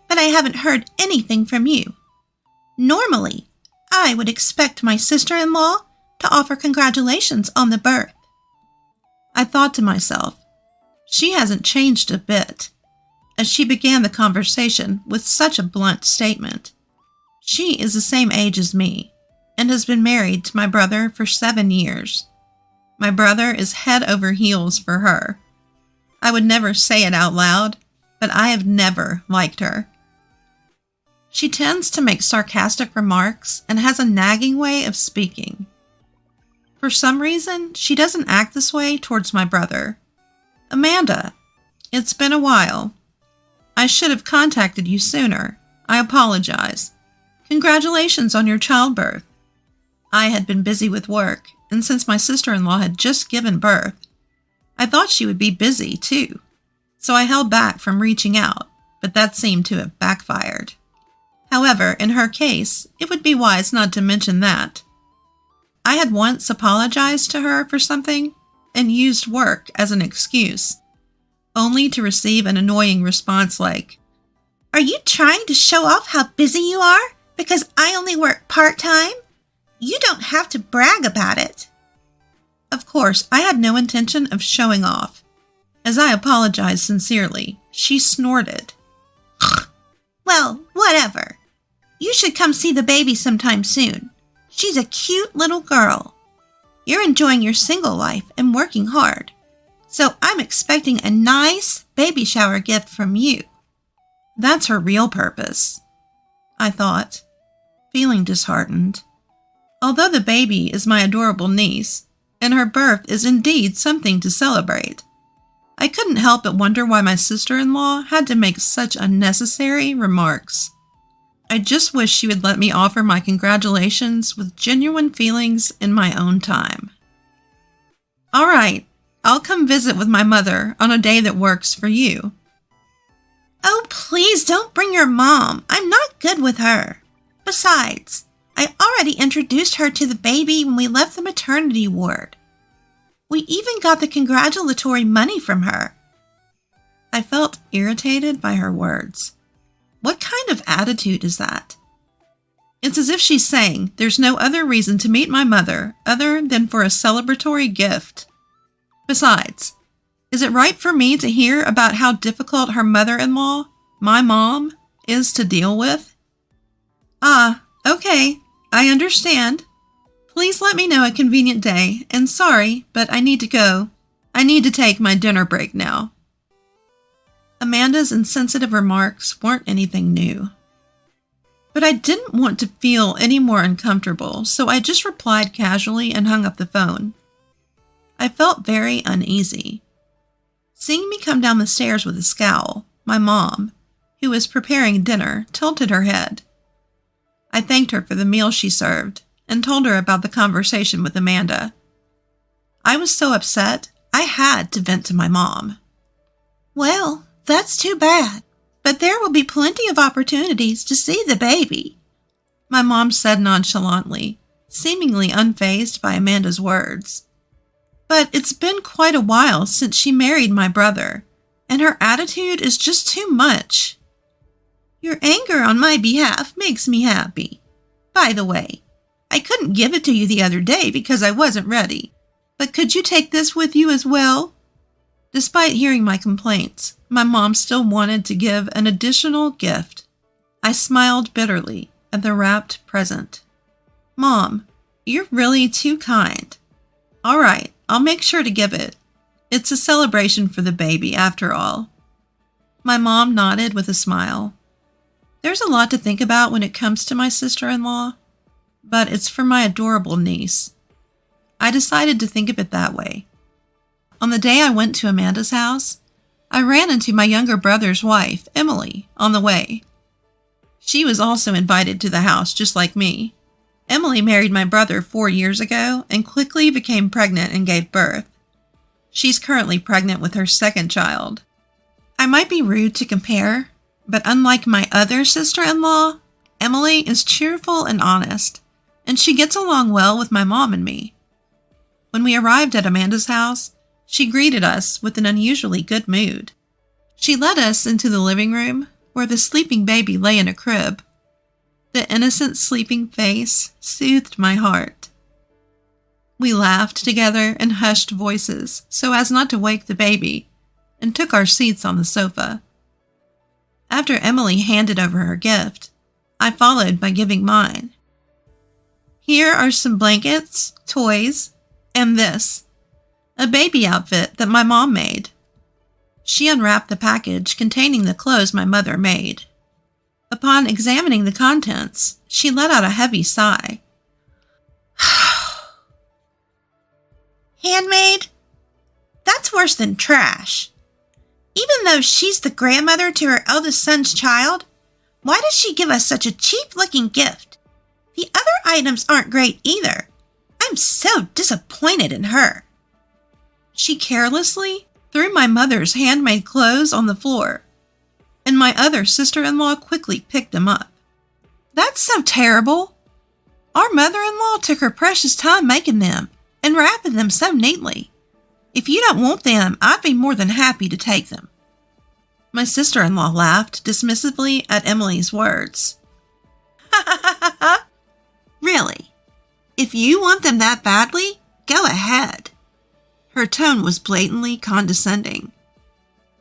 but I haven't heard anything from you. Normally, I would expect my sister-in-law to offer congratulations on the birth." I thought to myself, she hasn't changed a bit, as she began the conversation with such a blunt statement. She is the same age as me, and has been married to my brother for 7 years. My brother is head over heels for her. I would never say it out loud, but I have never liked her. She tends to make sarcastic remarks and has a nagging way of speaking. For some reason, she doesn't act this way towards my brother. Amanda, it's been a while. I should have contacted you sooner. I apologize. Congratulations on your childbirth. I had been busy with work, and since my sister-in-law had just given birth, I thought she would be busy too, so I held back from reaching out, but that seemed to have backfired. However, in her case, it would be wise not to mention that. I had once apologized to her for something and used work as an excuse, only to receive an annoying response like, "Are you trying to show off how busy you are because I only work part-time? You don't have to brag about it." Of course, I had no intention of showing off. As I apologized sincerely, she snorted. "Well, whatever. You should come see the baby sometime soon. She's a cute little girl. You're enjoying your single life and working hard, so I'm expecting a nice baby shower gift from you." That's her real purpose, I thought, feeling disheartened. Although the baby is my adorable niece, and her birth is indeed something to celebrate, I couldn't help but wonder why my sister-in-law had to make such unnecessary remarks. I just wish she would let me offer my congratulations with genuine feelings in my own time. All right, I'll come visit with my mother on a day that works for you. "Oh, please don't bring your mom. I'm not good with her. Besides, I already introduced her to the baby when we left the maternity ward. We even got the congratulatory money from her." I felt irritated by her words. What kind of attitude is that? It's as if she's saying there's no other reason to meet my mother other than for a celebratory gift. Besides, is it right for me to hear about how difficult her mother-in-law, my mom, is to deal with? Okay, I understand. Please let me know a convenient day, and sorry, but I need to go. I need to take my dinner break now. Amanda's insensitive remarks weren't anything new. But I didn't want to feel any more uncomfortable, so I just replied casually and hung up the phone. I felt very uneasy. Seeing me come down the stairs with a scowl, my mom, who was preparing dinner, tilted her head. I thanked her for the meal she served and told her about the conversation with Amanda. I was so upset, I had to vent to my mom. "Well, that's too bad, but there will be plenty of opportunities to see the baby," my mom said nonchalantly, seemingly unfazed by Amanda's words. But it's been quite a while since she married my brother, and her attitude is just too much. Your anger on my behalf makes me happy. By the way, I couldn't give it to you the other day because I wasn't ready. But could you take this with you as well?" Despite hearing my complaints, my mom still wanted to give an additional gift. I smiled bitterly at the wrapped present. "Mom, you're really too kind. All right, I'll make sure to give it. It's a celebration for the baby, after all." My mom nodded with a smile. There's a lot to think about when it comes to my sister-in-law, but it's for my adorable niece. I decided to think of it that way. On the day I went to Amanda's house, I ran into my younger brother's wife, Emily, on the way. She was also invited to the house, just like me. Emily married my brother 4 years ago and quickly became pregnant and gave birth. She's currently pregnant with her second child. I might be rude to compare, but unlike my other sister-in-law, Emily is cheerful and honest, and she gets along well with my mom and me. When we arrived at Amanda's house, she greeted us with an unusually good mood. She led us into the living room, where the sleeping baby lay in a crib. The innocent sleeping face soothed my heart. We laughed together in hushed voices so as not to wake the baby, and took our seats on the sofa. After Emily handed over her gift, I followed by giving mine. Here are some blankets, toys, and this, a baby outfit that my mom made. She unwrapped the package containing the clothes my mother made. Upon examining the contents, she let out a heavy sigh. "Handmade? That's worse than trash. Even though she's the grandmother to her eldest son's child, why does she give us such a cheap-looking gift? The other items aren't great either. I'm so disappointed in her." She carelessly threw my mother's handmade clothes on the floor, and my other sister-in-law quickly picked them up. "That's so terrible. Our mother-in-law took her precious time making them and wrapping them so neatly. If you don't want them, I'd be more than happy to take them." My sister-in-law laughed dismissively at Emily's words. "Really? If you want them that badly, go ahead." Her tone was blatantly condescending.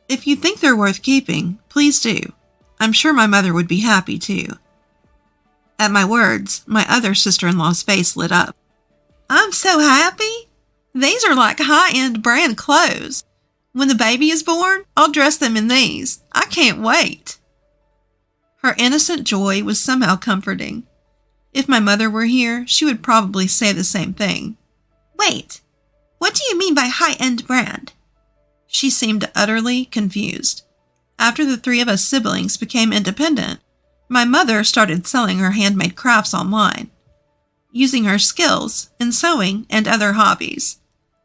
"If you think they're worth keeping, please do. I'm sure my mother would be happy too." At my words, my other sister-in-law's face lit up. "I'm so happy. These are like high-end brand clothes. When the baby is born, I'll dress them in these. I can't wait." Her innocent joy was somehow comforting. If my mother were here, she would probably say the same thing. "Wait, what do you mean by high-end brand?" She seemed utterly confused. After the 3 of us siblings became independent, my mother started selling her handmade crafts online, using her skills in sewing and other hobbies.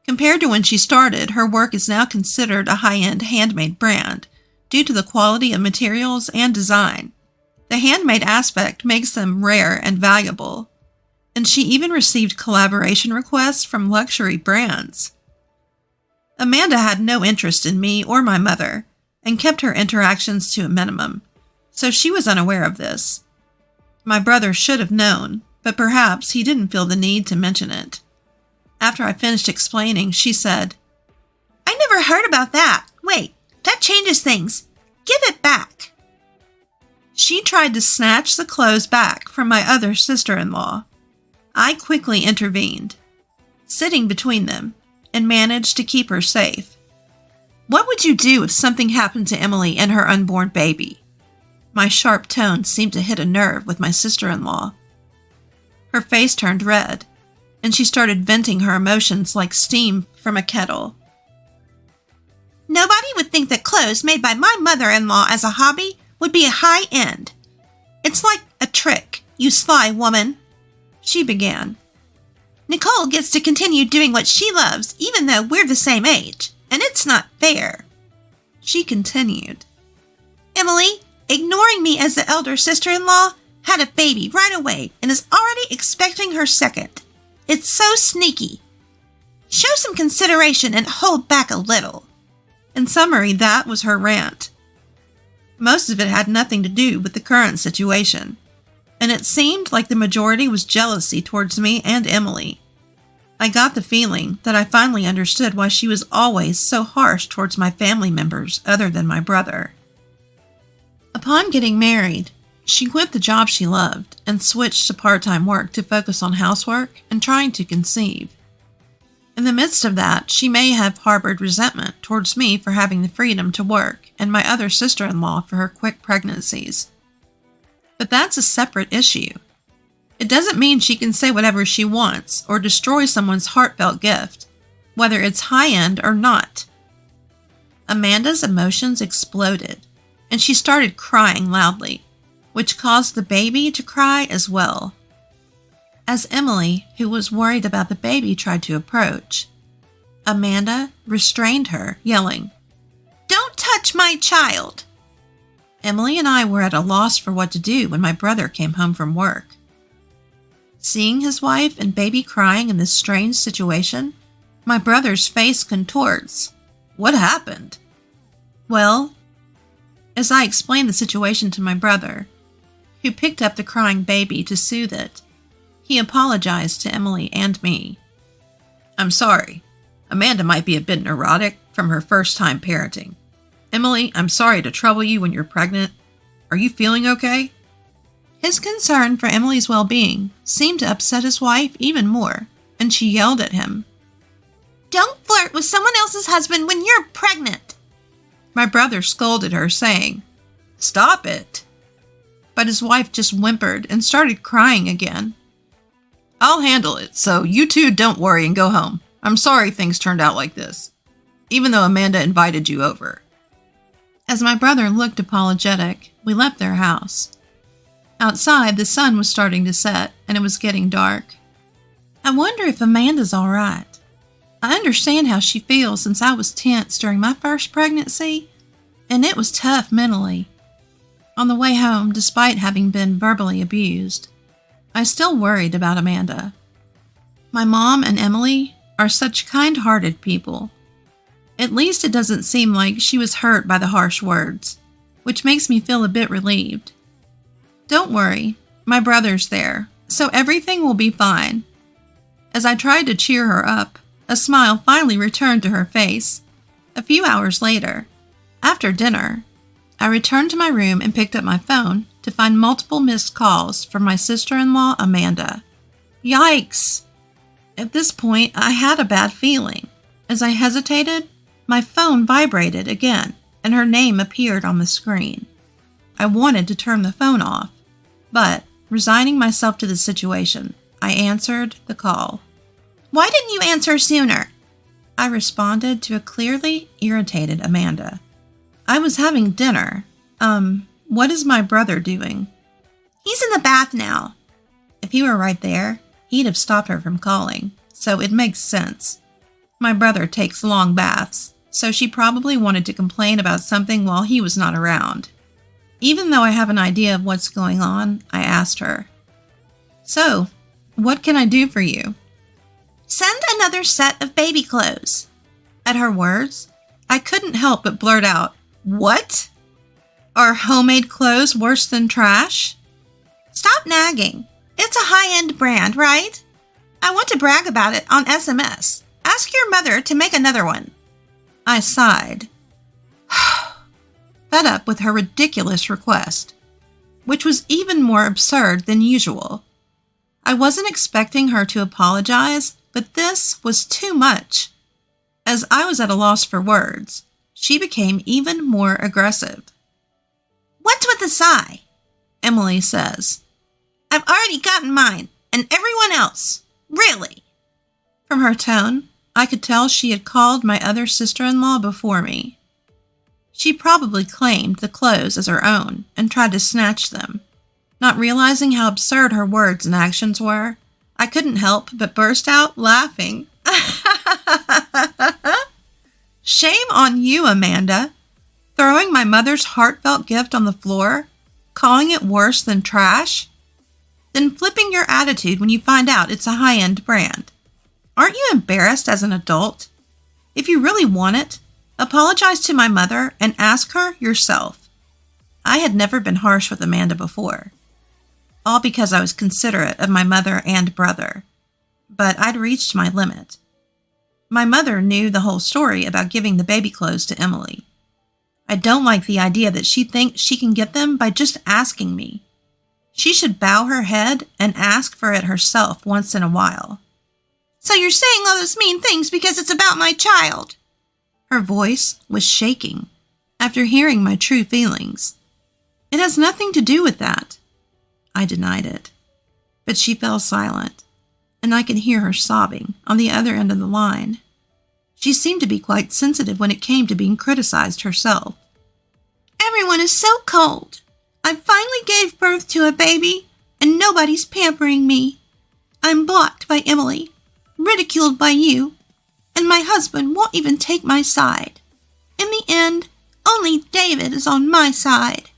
Compared to when she started, her work is now considered a high-end handmade brand due to the quality of materials and design. The handmade aspect makes them rare and valuable, and she even received collaboration requests from luxury brands. Amanda had no interest in me or my mother and kept her interactions to a minimum, so she was unaware of this. My brother should have known, but perhaps he didn't feel the need to mention it. After I finished explaining, she said, "I never heard about that. Wait, that changes things. Give it back." She tried to snatch the clothes back from my other sister-in-law. I quickly intervened, sitting between them, and managed to keep her safe. "What would you do if something happened to Emily and her unborn baby?" My sharp tone seemed to hit a nerve with my sister-in-law. Her face turned red, and she started venting her emotions like steam from a kettle. "Nobody would think that clothes made by my mother-in-law as a hobby would be a high-end. It's like a trick, you sly woman," she began. "Nicole gets to continue doing what she loves even though we're the same age, and it's not fair," she continued. "Emily, ignoring me as the elder sister-in-law, had a baby right away and is already expecting her second. It's so sneaky." Show some consideration and hold back a little. In summary, that was her rant. Most of it had nothing to do with the current situation, and it seemed like the majority was jealousy towards me and Emily. I got the feeling that I finally understood why she was always so harsh towards my family members other than my brother. Upon getting married, she quit the job she loved and switched to part-time work to focus on housework and trying to conceive. In the midst of that, she may have harbored resentment towards me for having the freedom to work and my other sister-in-law for her quick pregnancies. But that's a separate issue. It doesn't mean she can say whatever she wants or destroy someone's heartfelt gift, whether it's high-end or not. Amanda's emotions exploded, and she started crying loudly, which caused the baby to cry as well. As Emily, who was worried about the baby, tried to approach, Amanda restrained her, yelling, "Don't touch my child!" Emily and I were at a loss for what to do when my brother came home from work. Seeing his wife and baby crying in this strange situation, my brother's face contorts. What happened? Well, as I explained the situation to my brother, who picked up the crying baby to soothe it, he apologized to Emily and me. "I'm sorry. Amanda might be a bit neurotic from her first time parenting. Emily, I'm sorry to trouble you when you're pregnant. Are you feeling okay?" His concern for Emily's well-being seemed to upset his wife even more, and she yelled at him. "Don't flirt with someone else's husband when you're pregnant!" My brother scolded her, saying, "Stop it!" But his wife just whimpered and started crying again. "I'll handle it, so you two don't worry and go home. I'm sorry things turned out like this, even though Amanda invited you over." As my brother looked apologetic, we left their house. Outside, the sun was starting to set, and it was getting dark. I wonder if Amanda's all right. I understand how she feels since I was tense during my first pregnancy, and it was tough mentally. On the way home, despite having been verbally abused, I still worried about Amanda. My mom and Emily are such kind-hearted people. At least it doesn't seem like she was hurt by the harsh words, which makes me feel a bit relieved. Don't worry, my brother's there, so everything will be fine. As I tried to cheer her up, a smile finally returned to her face. A few hours later, after dinner, I returned to my room and picked up my phone to find multiple missed calls from my sister-in-law, Amanda. Yikes! At this point, I had a bad feeling. As I hesitated, my phone vibrated again, and her name appeared on the screen. I wanted to turn the phone off, but, resigning myself to the situation, I answered the call. "Why didn't you answer sooner?" I responded to a clearly irritated Amanda. "I was having dinner. What is my brother doing?" "He's in the bath now." If he were right there, he'd have stopped her from calling, so it makes sense. My brother takes long baths, so she probably wanted to complain about something while he was not around. Even though I have an idea of what's going on, I asked her, "So, what can I do for you?" "Send another set of baby clothes." At her words, I couldn't help but blurt out, "What? Are homemade clothes worse than trash?" "Stop nagging. It's a high-end brand, right? I want to brag about it on SMS. Ask your mother to make another one." I sighed, fed up with her ridiculous request, which was even more absurd than usual. I wasn't expecting her to apologize, but this was too much. As I was at a loss for words, she became even more aggressive. "What's with the sigh?" Emily says. "I've already gotten mine, and everyone else. Really?" From her tone, I could tell she had called my other sister-in-law before me. She probably claimed the clothes as her own and tried to snatch them. Not realizing how absurd her words and actions were, I couldn't help but burst out laughing. "Shame on you, Amanda. Throwing my mother's heartfelt gift on the floor, calling it worse than trash, then flipping your attitude when you find out it's a high-end brand. Aren't you embarrassed as an adult? If you really want it, apologize to my mother and ask her yourself. I had never been harsh with Amanda before, all because I was considerate of my mother and brother. But I'd reached my limit. My mother knew the whole story about giving the baby clothes to Emily. I don't like the idea that she thinks she can get them by just asking me. She should bow her head and ask for it herself once in a while. So you're saying all those mean things because it's about my child? Her voice was shaking after hearing my true feelings. It has nothing to do with that. I denied it, but she fell silent, and I could hear her sobbing on the other end of the line. She seemed to be quite sensitive when it came to being criticized herself. Everyone is so cold. I finally gave birth to a baby, and nobody's pampering me. I'm blocked by Emily, ridiculed by you, and my husband won't even take my side. In the end, only David is on my side.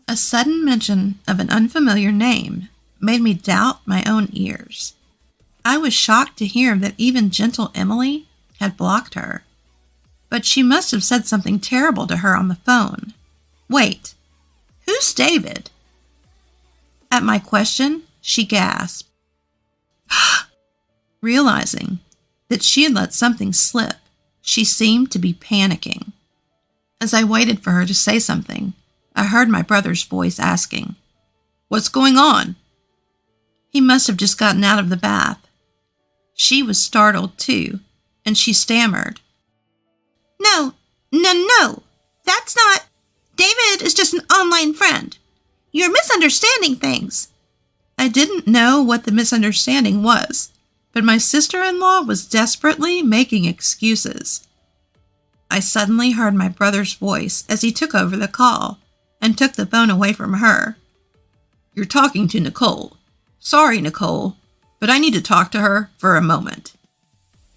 A sudden mention of an unfamiliar name made me doubt my own ears. I was shocked to hear that even gentle Emily had blocked her. But she must have said something terrible to her on the phone. Wait, who's David? At my question, she gasped. Realizing that she had let something slip, she seemed to be panicking. As I waited for her to say something, I heard my brother's voice asking, "What's going on?" He must have just gotten out of the bath. She was startled too, and she stammered. No, that's not. David is just an online friend. You're misunderstanding things. I didn't know what the misunderstanding was, but my sister-in-law was desperately making excuses. I suddenly heard my brother's voice as he took over the call and took the phone away from her. "You're talking to Nicole. Sorry, Nicole, but I need to talk to her for a moment."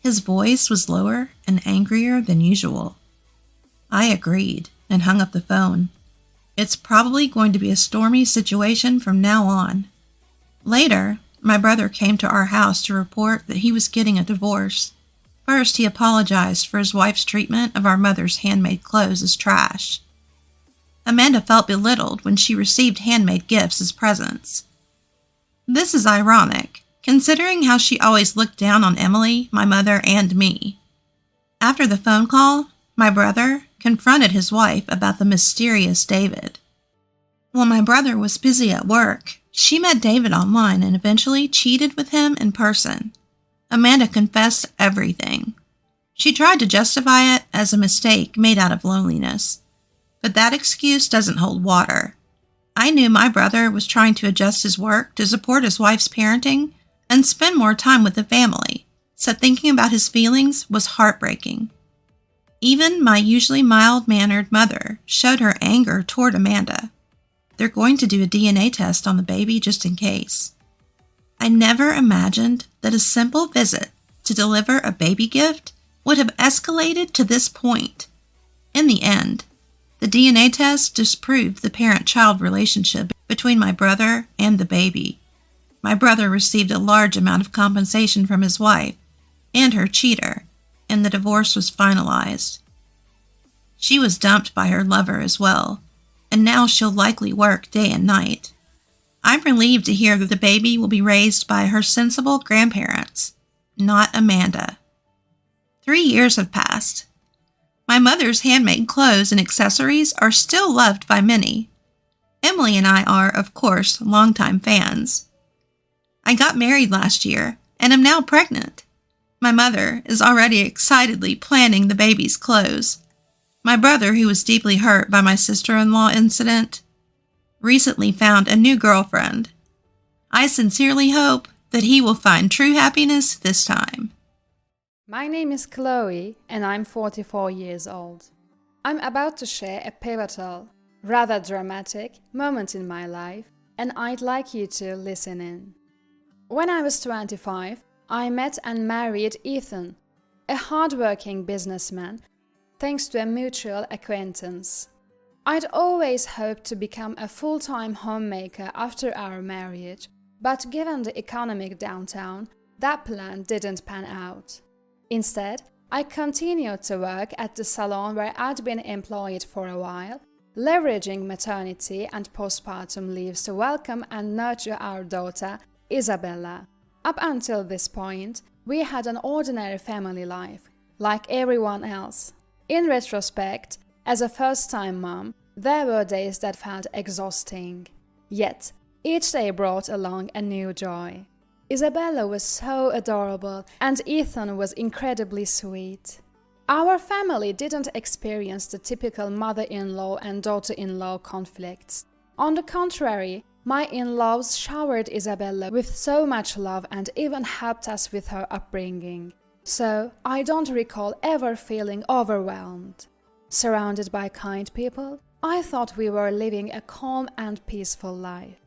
His voice was lower and angrier than usual. I agreed and hung up the phone. It's probably going to be a stormy situation from now on. Later, my brother came to our house to report that he was getting a divorce. First, he apologized for his wife's treatment of our mother's handmade clothes as trash. Amanda felt belittled when she received handmade gifts as presents. This is ironic, considering how she always looked down on Emily, my mother, and me. After the phone call, my brother confronted his wife about the mysterious David. While my brother was busy at work, she met David online and eventually cheated with him in person. Amanda confessed everything. She tried to justify it as a mistake made out of loneliness, but that excuse doesn't hold water. I knew my brother was trying to adjust his work to support his wife's parenting and spend more time with the family, so thinking about his feelings was heartbreaking. Even my usually mild-mannered mother showed her anger toward Amanda. They're going to do a DNA test on the baby just in case. I never imagined that a simple visit to deliver a baby gift would have escalated to this point. In the end, the DNA test disproved the parent-child relationship between my brother and the baby. My brother received a large amount of compensation from his wife and her cheater, and the divorce was finalized. She was dumped by her lover as well, and now she'll likely work day and night. I'm relieved to hear that the baby will be raised by her sensible grandparents, not Amanda. 3 years have passed. My mother's handmade clothes and accessories are still loved by many. Emily and I are, of course, longtime fans. I got married last year and am now pregnant. My mother is already excitedly planning the baby's clothes. My brother, who was deeply hurt by my sister-in-law incident, recently found a new girlfriend. I sincerely hope that he will find true happiness this time. My name is Chloe and I'm 44 years old. I'm about to share a pivotal, rather dramatic moment in my life, and I'd like you to listen in. When I was 25, I met and married Ethan, a hardworking businessman, thanks to a mutual acquaintance. I'd always hoped to become a full-time homemaker after our marriage, but given the economic downturn, that plan didn't pan out. Instead, I continued to work at the salon where I'd been employed for a while, leveraging maternity and postpartum leaves to welcome and nurture our daughter, Isabella. Up until this point, we had an ordinary family life, like everyone else. In retrospect, as a first-time mom, there were days that felt exhausting. Yet, each day brought along a new joy. Isabella was so adorable, and Ethan was incredibly sweet. Our family didn't experience the typical mother-in-law and daughter-in-law conflicts. On the contrary, my in-laws showered Isabella with so much love and even helped us with her upbringing. So, I don't recall ever feeling overwhelmed. Surrounded by kind people, I thought we were living a calm and peaceful life.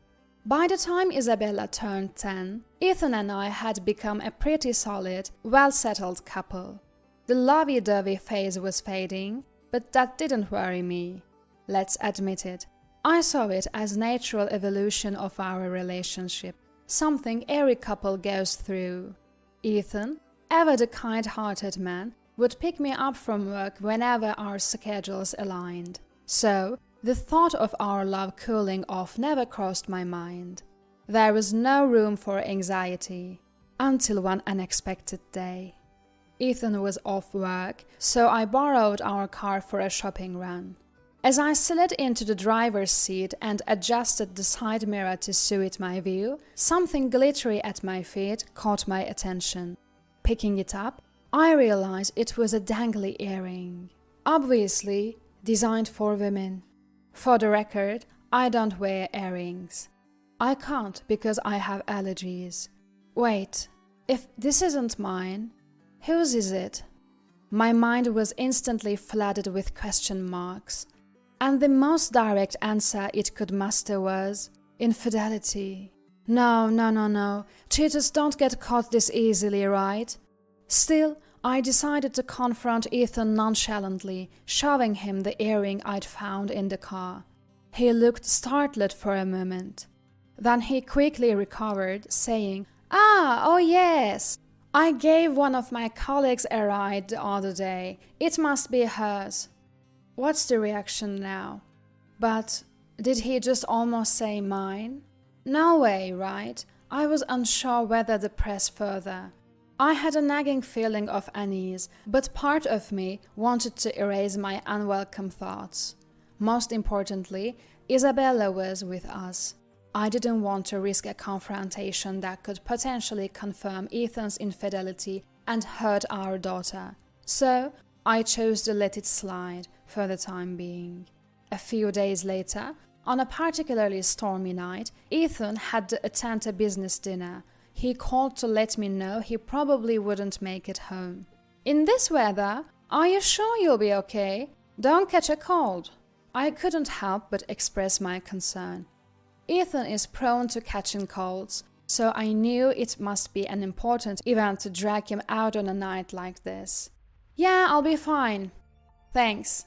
By the time Isabella turned 10, Ethan and I had become a pretty solid, well-settled couple. The lovey-dovey phase was fading, but that didn't worry me. Let's admit it. I saw it as natural evolution of our relationship, something every couple goes through. Ethan, ever the kind-hearted man, would pick me up from work whenever our schedules aligned. So, the thought of our love cooling off never crossed my mind. There was no room for anxiety, until one unexpected day. Ethan was off work, so I borrowed our car for a shopping run. As I slid into the driver's seat and adjusted the side mirror to suit my view, something glittery at my feet caught my attention. Picking it up, I realized it was a dangly earring. Obviously, designed for women. For the record, I don't wear earrings. I can't because I have allergies. Wait, if this isn't mine, whose is it? My mind was instantly flooded with question marks. And the most direct answer it could muster was infidelity. No. Cheaters don't get caught this easily, right? Still, I decided to confront Ethan nonchalantly, showing him the earring I'd found in the car. He looked startled for a moment. Then he quickly recovered, saying, oh yes, I gave one of my colleagues a ride the other day. It must be hers. What's the reaction now? But did he just almost say mine? No way, right? I was unsure whether to press further. I had a nagging feeling of unease, but part of me wanted to erase my unwelcome thoughts. Most importantly, Isabella was with us. I didn't want to risk a confrontation that could potentially confirm Ethan's infidelity and hurt our daughter. So, I chose to let it slide for the time being. A few days later, on a particularly stormy night, Ethan had to attend a business dinner. He called to let me know he probably wouldn't make it home. In this weather, are you sure you'll be okay? Don't catch a cold. I couldn't help but express my concern. Ethan is prone to catching colds, so I knew it must be an important event to drag him out on a night like this. Yeah, I'll be fine. Thanks.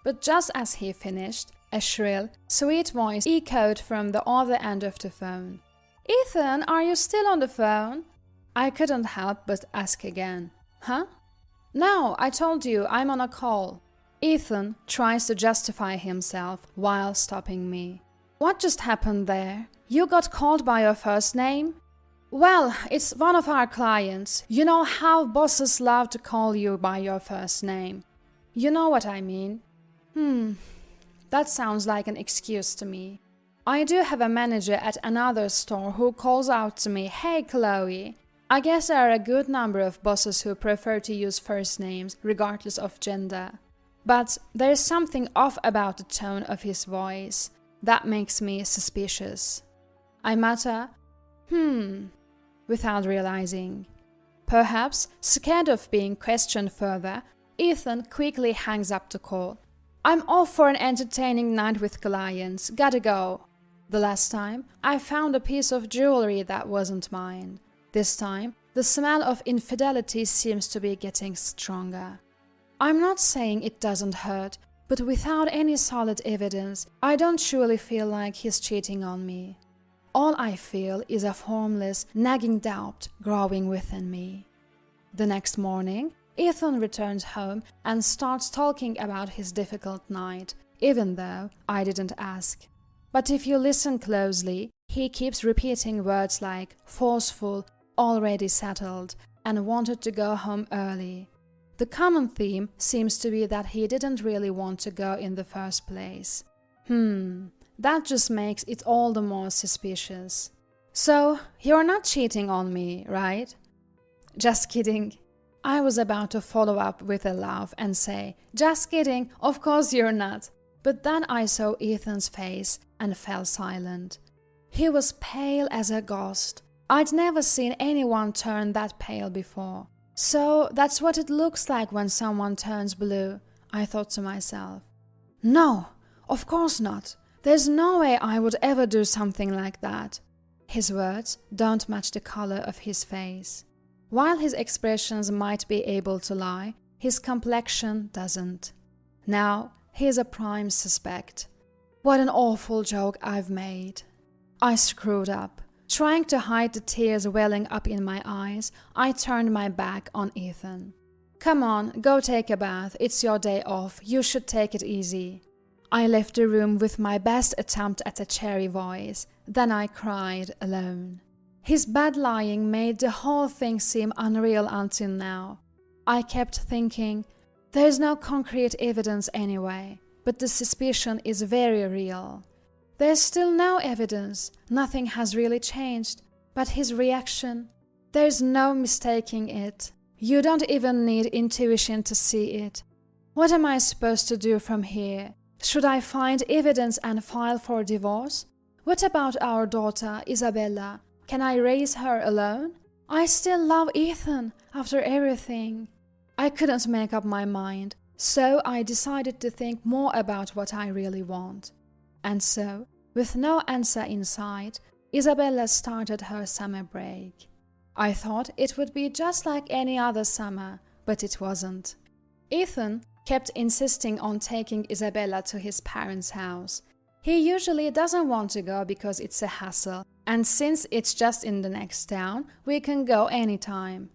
But just as he finished, a shrill, sweet voice echoed from the other end of the phone. Ethan, are you still on the phone? I couldn't help but ask again. Huh? No, I told you I'm on a call. Ethan tries to justify himself while stopping me. What just happened there? You got called by your first name? Well, it's one of our clients. You know how bosses love to call you by your first name. You know what I mean. That sounds like an excuse to me. I do have a manager at another store who calls out to me, "Hey Chloe." I guess there are a good number of bosses who prefer to use first names regardless of gender. But there's something off about the tone of his voice that makes me suspicious. I mutter, without realizing. Perhaps, scared of being questioned further, Ethan quickly hangs up the call. I'm off for an entertaining night with clients. Gotta go. The last time, I found a piece of jewelry that wasn't mine. This time, the smell of infidelity seems to be getting stronger. I'm not saying it doesn't hurt, but without any solid evidence, I don't truly feel like he's cheating on me. All I feel is a formless, nagging doubt growing within me. The next morning, Ethan returns home and starts talking about his difficult night, even though I didn't ask. But if you listen closely, he keeps repeating words like forceful, already settled, and wanted to go home early. The common theme seems to be that he didn't really want to go in the first place. That just makes it all the more suspicious. So, you're not cheating on me, right? Just kidding. I was about to follow up with a laugh and say, just kidding, of course you're not. But then I saw Ethan's face and fell silent. He was pale as a ghost. I'd never seen anyone turn that pale before. So that's what it looks like when someone turns blue, I thought to myself. No, of course not. There's no way I would ever do something like that. His words don't match the color of his face. While his expressions might be able to lie, his complexion doesn't. Now, he's a prime suspect. What an awful joke I've made. I screwed up. Trying to hide the tears welling up in my eyes, I turned my back on Ethan. Come on, go take a bath. It's your day off. You should take it easy. I left the room with my best attempt at a cheery voice. Then I cried alone. His bad lying made the whole thing seem unreal until now. I kept thinking, there's no concrete evidence anyway, but the suspicion is very real. There's still no evidence, nothing has really changed, but his reaction, there's no mistaking it. You don't even need intuition to see it. What am I supposed to do from here? Should I find evidence and file for divorce? What about our daughter, Isabella? Can I raise her alone? I still love Ethan after everything. I couldn't make up my mind, so I decided to think more about what I really want. And so, with no answer in sight, Isabella started her summer break. I thought it would be just like any other summer, but it wasn't. Ethan kept insisting on taking Isabella to his parents' house. He usually doesn't want to go because it's a hassle, and since it's just in the next town, we can go anytime.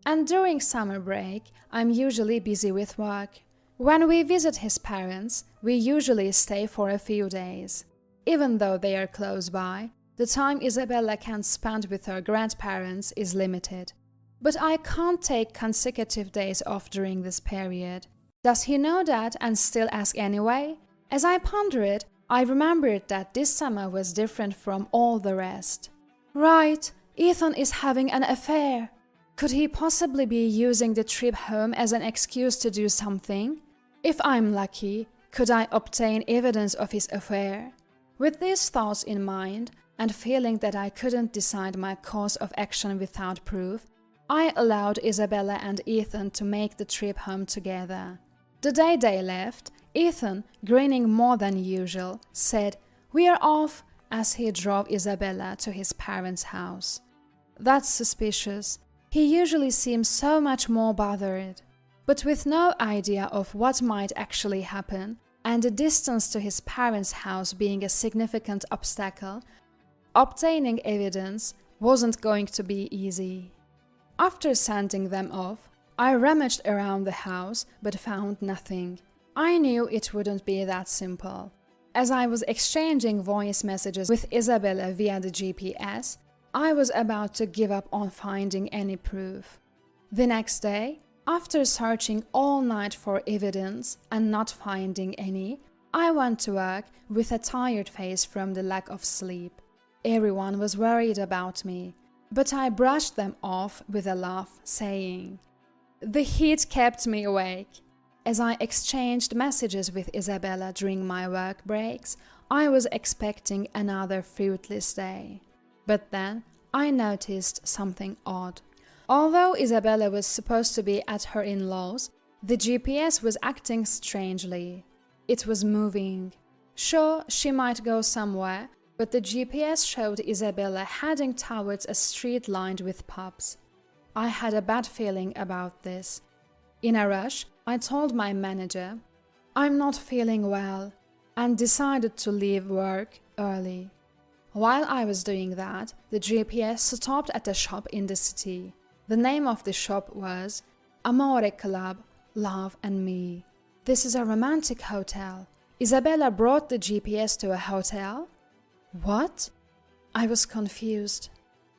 And during summer break, I'm usually busy with work. When we visit his parents, we usually stay for a few days. Even though they are close by, the time Isabella can spend with her grandparents is limited. But I can't take consecutive days off during this period. Does he know that and still ask anyway? As I ponder it, I remembered that this summer was different from all the rest. Right, Ethan is having an affair. Could he possibly be using the trip home as an excuse to do something? If I'm lucky, could I obtain evidence of his affair? With these thoughts in mind, and feeling that I couldn't decide my course of action without proof, I allowed Isabella and Ethan to make the trip home together. The day they left, Ethan, grinning more than usual, said, "We're off," as he drove Isabella to his parents' house. That's suspicious. He usually seems so much more bothered. But with no idea of what might actually happen, and the distance to his parents' house being a significant obstacle, obtaining evidence wasn't going to be easy. After sending them off, I rummaged around the house but found nothing. I knew it wouldn't be that simple. As I was exchanging voice messages with Isabella via the GPS, I was about to give up on finding any proof. The next day, after searching all night for evidence and not finding any, I went to work with a tired face from the lack of sleep. Everyone was worried about me, but I brushed them off with a laugh, saying, "The heat kept me awake." As I exchanged messages with Isabella during my work breaks, I was expecting another fruitless day. But then I noticed something odd. Although Isabella was supposed to be at her in-laws, the GPS was acting strangely. It was moving. Sure, she might go somewhere, but the GPS showed Isabella heading towards a street lined with pubs. I had a bad feeling about this. In a rush, I told my manager, "I'm not feeling well," and decided to leave work early. While I was doing that, the GPS stopped at a shop in the city. The name of the shop was Amore Club, Love and Me. This is a romantic hotel. Isabella brought the GPS to a hotel? What? I was confused.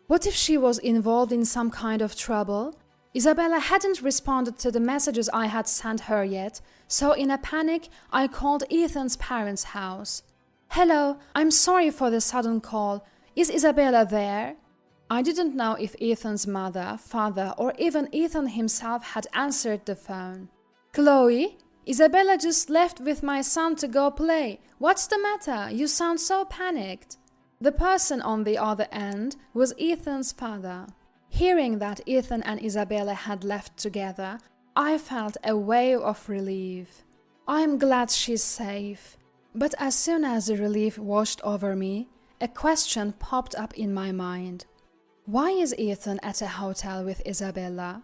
What if she was involved in some kind of trouble? Isabella hadn't responded to the messages I had sent her yet, so in a panic, I called Ethan's parents' house. "Hello, I'm sorry for the sudden call. Is Isabella there?" I didn't know if Ethan's mother, father, or even Ethan himself had answered the phone. "Chloe? Isabella just left with my son to go play. What's the matter? You sound so panicked." The person on the other end was Ethan's father. Hearing that Ethan and Isabella had left together, I felt a wave of relief. I'm glad she's safe. But as soon as the relief washed over me, a question popped up in my mind. Why is Ethan at a hotel with Isabella?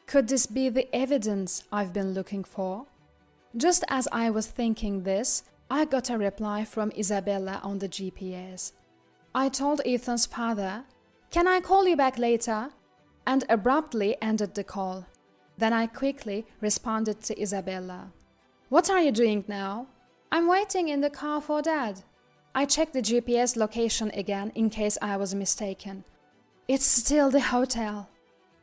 Could this be the evidence I've been looking for? Just as I was thinking this, I got a reply from Isabella on the GPS. I told Ethan's father, "Can I call you back later?" and abruptly ended the call. Then I quickly responded to Isabella. "What are you doing now?" "I'm waiting in the car for Dad." I checked the GPS location again in case I was mistaken. It's still the hotel.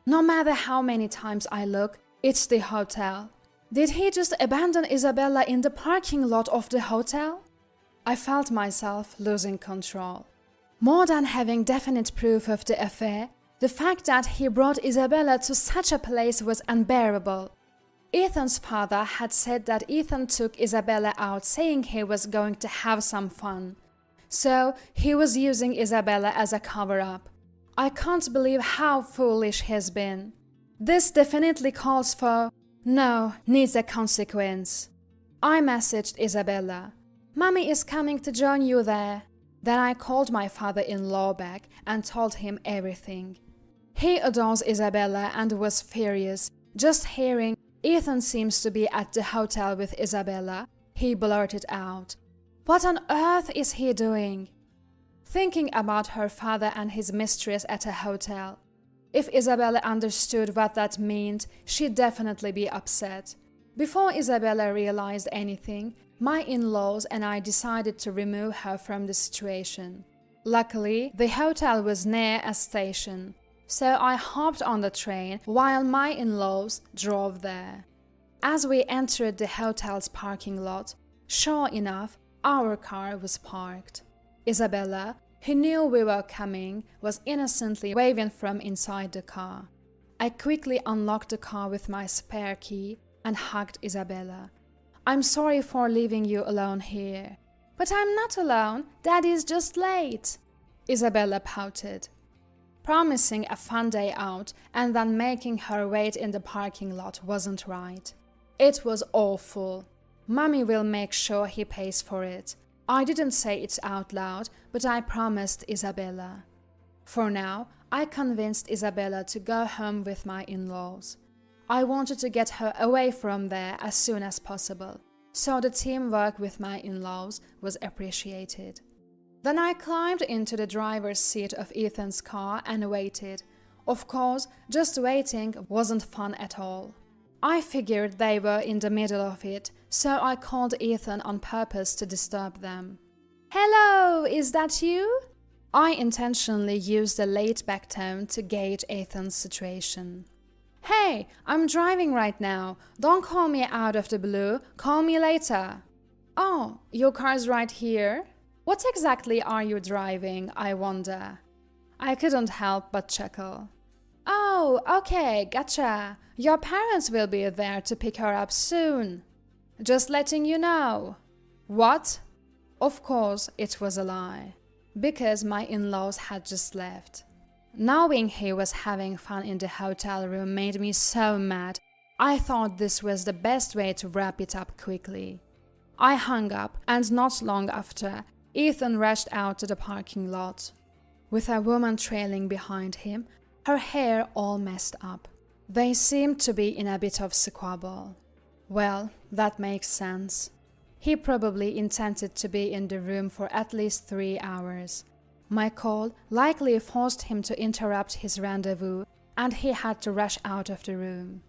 No matter how many times I look, it's the hotel. Did he just abandon Isabella in the parking lot of the hotel? I felt myself losing control. More than having definite proof of the affair, the fact that he brought Isabella to such a place was unbearable. Ethan's father had said that Ethan took Isabella out saying he was going to have some fun. So he was using Isabella as a cover-up. I can't believe how foolish he's been. This definitely calls for, no, needs a consequence. I messaged Isabella. "Mommy is coming to join you there." Then I called my father-in-law back and told him everything. He adores Isabella and was furious. Just hearing Ethan seems to be at the hotel with Isabella, he blurted out, "What on earth is he doing?" Thinking about her father and his mistress at a hotel. If Isabella understood what that meant, she'd definitely be upset. Before Isabella realized anything, my in-laws and I decided to remove her from the situation. Luckily, the hotel was near a station, so I hopped on the train while my in-laws drove there. As we entered the hotel's parking lot, sure enough, our car was parked. Isabella, who knew we were coming, was innocently waving from inside the car. I quickly unlocked the car with my spare key and hugged Isabella. "I'm sorry for leaving you alone here." "But I'm not alone. Daddy's just late." Isabella pouted. Promising a fun day out and then making her wait in the parking lot wasn't right. It was awful. Mommy will make sure he pays for it. I didn't say it out loud, but I promised Isabella. For now, I convinced Isabella to go home with my in-laws. I wanted to get her away from there as soon as possible, so the teamwork with my in-laws was appreciated. Then I climbed into the driver's seat of Ethan's car and waited. Of course, just waiting wasn't fun at all. I figured they were in the middle of it, so I called Ethan on purpose to disturb them. "Hello, is that you?" I intentionally used a laid-back tone to gauge Ethan's situation. "Hey, I'm driving right now. Don't call me out of the blue. Call me later." "Oh, your car's right here? What exactly are you driving, I wonder?" I couldn't help but chuckle. "Oh, okay, gotcha. Your parents will be there to pick her up soon. Just letting you know." "What?" Of course, it was a lie, because my in-laws had just left. Knowing he was having fun in the hotel room made me so mad. I thought this was the best way to wrap it up quickly. I hung up, and not long after, Ethan rushed out to the parking lot, with a woman trailing behind him, her hair all messed up. They seemed to be in a bit of squabble. Well, that makes sense. He probably intended to be in the room for at least 3 hours. My call likely forced him to interrupt his rendezvous, and he had to rush out of the room.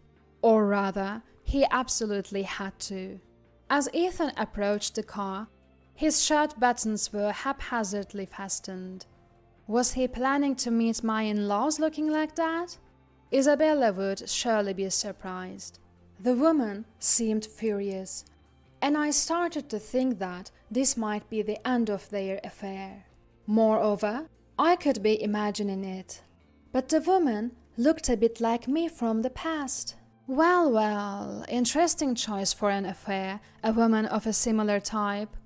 Or rather, he absolutely had to. As Ethan approached the car, his shirt buttons were haphazardly fastened. Was he planning to meet my in-laws looking like that? Isabella would surely be surprised. The woman seemed furious, and I started to think that this might be the end of their affair. Moreover, I could be imagining it. But the woman looked a bit like me from the past. Well, interesting choice for an affair, a woman of a similar type.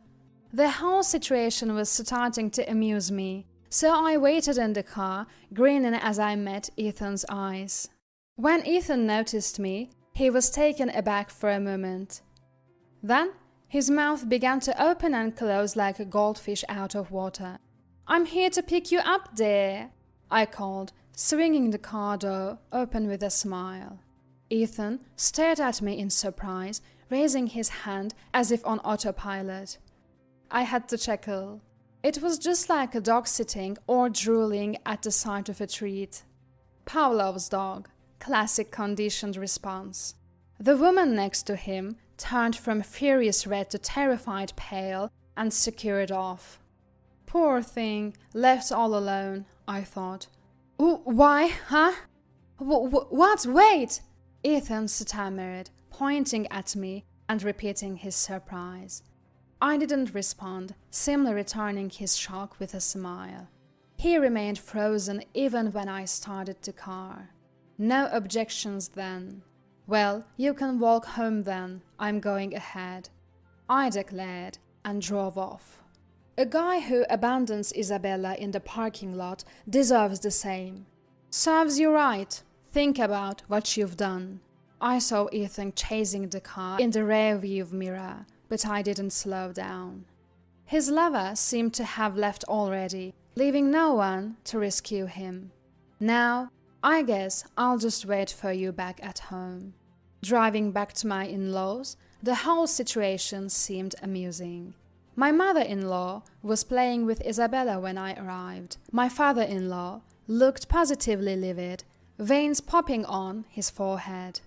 The whole situation was starting to amuse me, so I waited in the car, grinning as I met Ethan's eyes. When Ethan noticed me, he was taken aback for a moment. Then his mouth began to open and close like a goldfish out of water. "I'm here to pick you up, dear," I called, swinging the car door open with a smile. Ethan stared at me in surprise, raising his hand as if on autopilot. I had to chuckle. It was just like a dog sitting or drooling at the sight of a treat. Pavlov's dog, classic conditioned response. The woman next to him turned from furious red to terrified pale and scurried off. Poor thing, left all alone, I thought. Why, huh? What? Wait! Ethan stammered, pointing at me and repeating his surprise. I didn't respond, simply returning his shock with a smile. He remained frozen even when I started the car. No objections then. "Well, you can walk home then, I'm going ahead," I declared and drove off. A guy who abandons Isabella in the parking lot deserves the same. Serves you right. Think about what you've done. I saw Ethan chasing the car in the rearview mirror, but I didn't slow down. His lover seemed to have left already, leaving no one to rescue him. Now, I guess I'll just wait for you back at home. Driving back to my in-laws, the whole situation seemed amusing. My mother-in-law was playing with Isabella when I arrived. My father-in-law looked positively livid, veins popping on his forehead.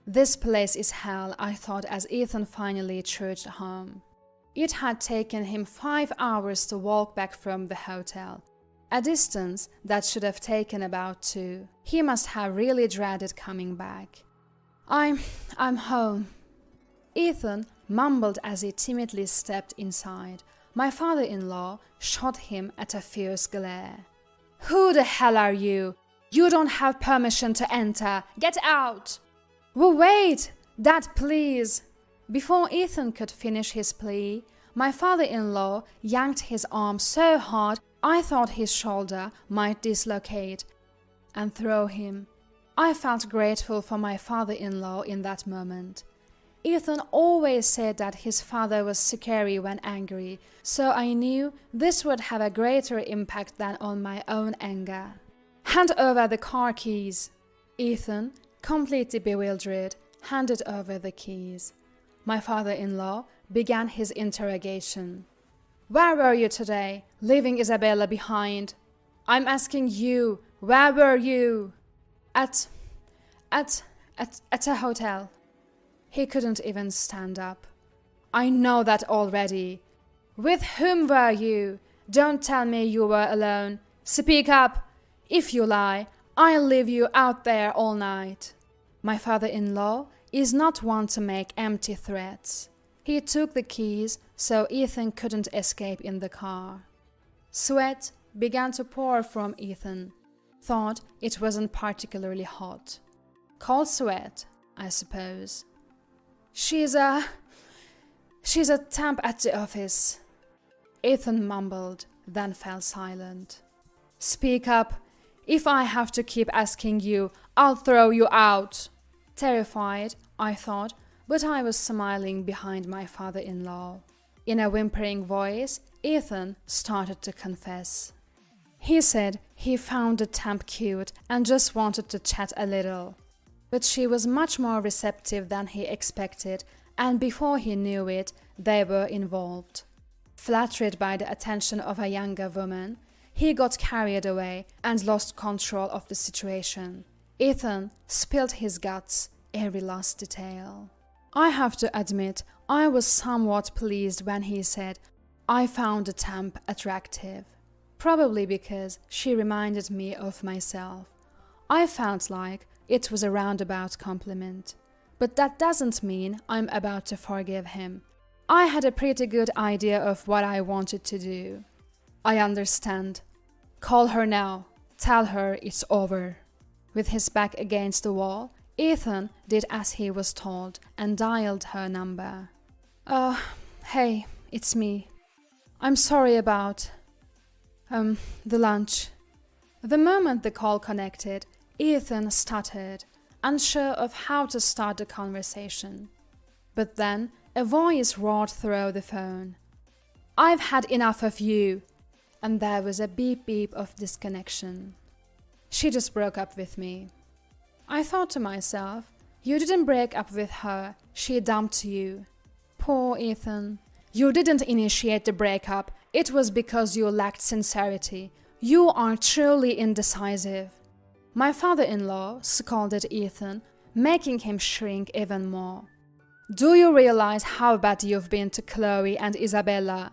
"This place is hell," I thought as Ethan finally trudged home. It had taken him 5 hours to walk back from the hotel, a distance that should have taken about 2. He must have really dreaded coming back. I'm home," Ethan mumbled as he timidly stepped inside. My father-in-law shot him at a fierce glare. "Who the hell are you? You don't have permission to enter. Get out!" Wait! Dad, please!" Before Ethan could finish his plea, my father-in-law yanked his arm so hard I thought his shoulder might dislocate and throw him. I felt grateful for my father-in-law in that moment. Ethan always said that his father was scary when angry, so I knew this would have a greater impact than on my own anger. "Hand over the car keys." Ethan, completely bewildered, handed over the keys. My father-in-law began his interrogation. "Where were you today, leaving Isabella behind?" "I'm asking you, where were you?" At a hotel." He couldn't even stand up. "I know that already. With whom were you? Don't tell me you were alone. Speak up. If you lie, I'll leave you out there all night." My father-in-law is not one to make empty threats. He took the keys so Ethan couldn't escape in the car. Sweat began to pour from Ethan. Thought it wasn't particularly hot. Cold sweat, I suppose. She's a temp at the office," Ethan mumbled, then fell silent. "Speak up. If I have to keep asking you, I'll throw you out." Terrified, I thought, but I was smiling behind my father-in-law. In a whimpering voice, Ethan started to confess. He said he found the temp cute and just wanted to chat a little. But she was much more receptive than he expected, and before he knew it, they were involved. Flattered by the attention of a younger woman, he got carried away and lost control of the situation. Ethan spilled his guts, every last detail. I have to admit, I was somewhat pleased when he said, "I found the temp attractive." Probably because she reminded me of myself. I felt like it was a roundabout compliment. But that doesn't mean I'm about to forgive him. I had a pretty good idea of what I wanted to do. "I understand. Call her now. Tell her it's over." With his back against the wall, Ethan did as he was told and dialed her number. Hey, it's me. I'm sorry about, the lunch." The moment the call connected, Ethan stuttered, unsure of how to start the conversation. But then a voice roared through the phone. "I've had enough of you." And there was a beep beep of disconnection. She just broke up with me. I thought to myself, you didn't break up with her, she dumped you. Poor Ethan. You didn't initiate the breakup, it was because you lacked sincerity. You are truly indecisive. My father-in-law scolded Ethan, making him shrink even more. "Do you realize how bad you've been to Chloe and Isabella?"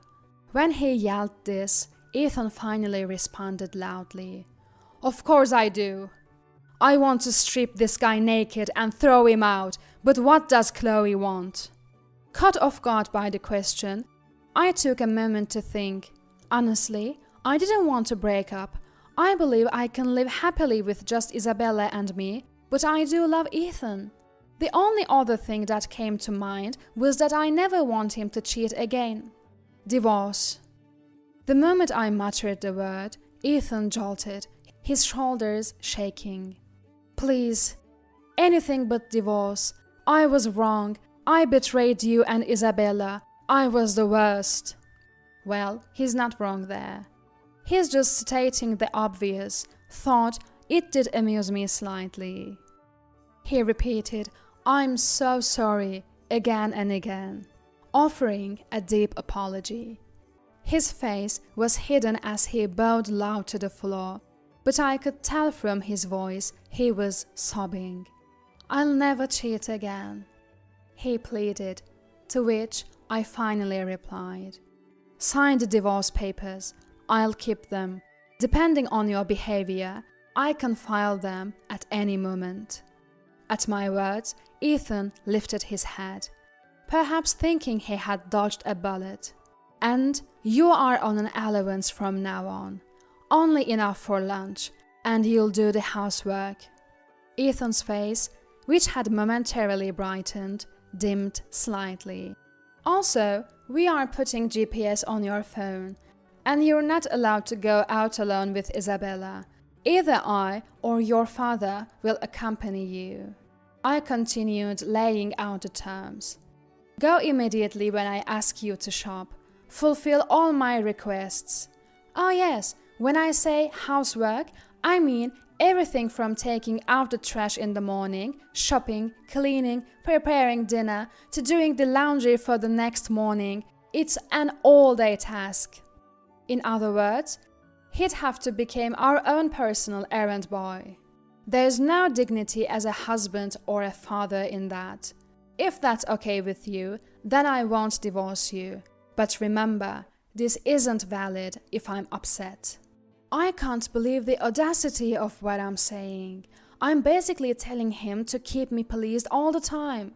When he yelled this, Ethan finally responded loudly. "Of course I do. I want to strip this guy naked and throw him out, but what does Chloe want?" Caught off guard by the question, I took a moment to think. Honestly, I didn't want to break up. I believe I can live happily with just Isabella and me, but I do love Ethan. The only other thing that came to mind was that I never want him to cheat again. Divorce. The moment I muttered the word, Ethan jolted, his shoulders shaking. "Please, anything but divorce. I was wrong. I betrayed you and Isabella. I was the worst." Well, he's not wrong there. He's just stating the obvious. Thought it did amuse me slightly. He repeated, "I'm so sorry," again and again, offering a deep apology. His face was hidden as he bowed low to the floor, but I could tell from his voice he was sobbing. "I'll never cheat again," he pleaded, to which I finally replied. "Sign the divorce papers. I'll keep them. Depending on your behavior, I can file them at any moment." At my words, Ethan lifted his head, perhaps thinking he had dodged a bullet. "And you are on an allowance from now on. Only enough for lunch, and you'll do the housework." Ethan's face, which had momentarily brightened, dimmed slightly. "Also, we are putting GPS on your phone, and you're not allowed to go out alone with Isabella. Either I or your father will accompany you." I continued laying out the terms. "Go immediately when I ask you to shop. Fulfill all my requests. Oh yes, when I say housework, I mean everything from taking out the trash in the morning, shopping, cleaning, preparing dinner, to doing the laundry for the next morning. It's an all-day task." In other words, he'd have to become our own personal errand boy. There's no dignity as a husband or a father in that. If that's okay with you, then I won't divorce you. But remember, this isn't valid if I'm upset. I can't believe the audacity of what I'm saying. I'm basically telling him to keep me pleased all the time.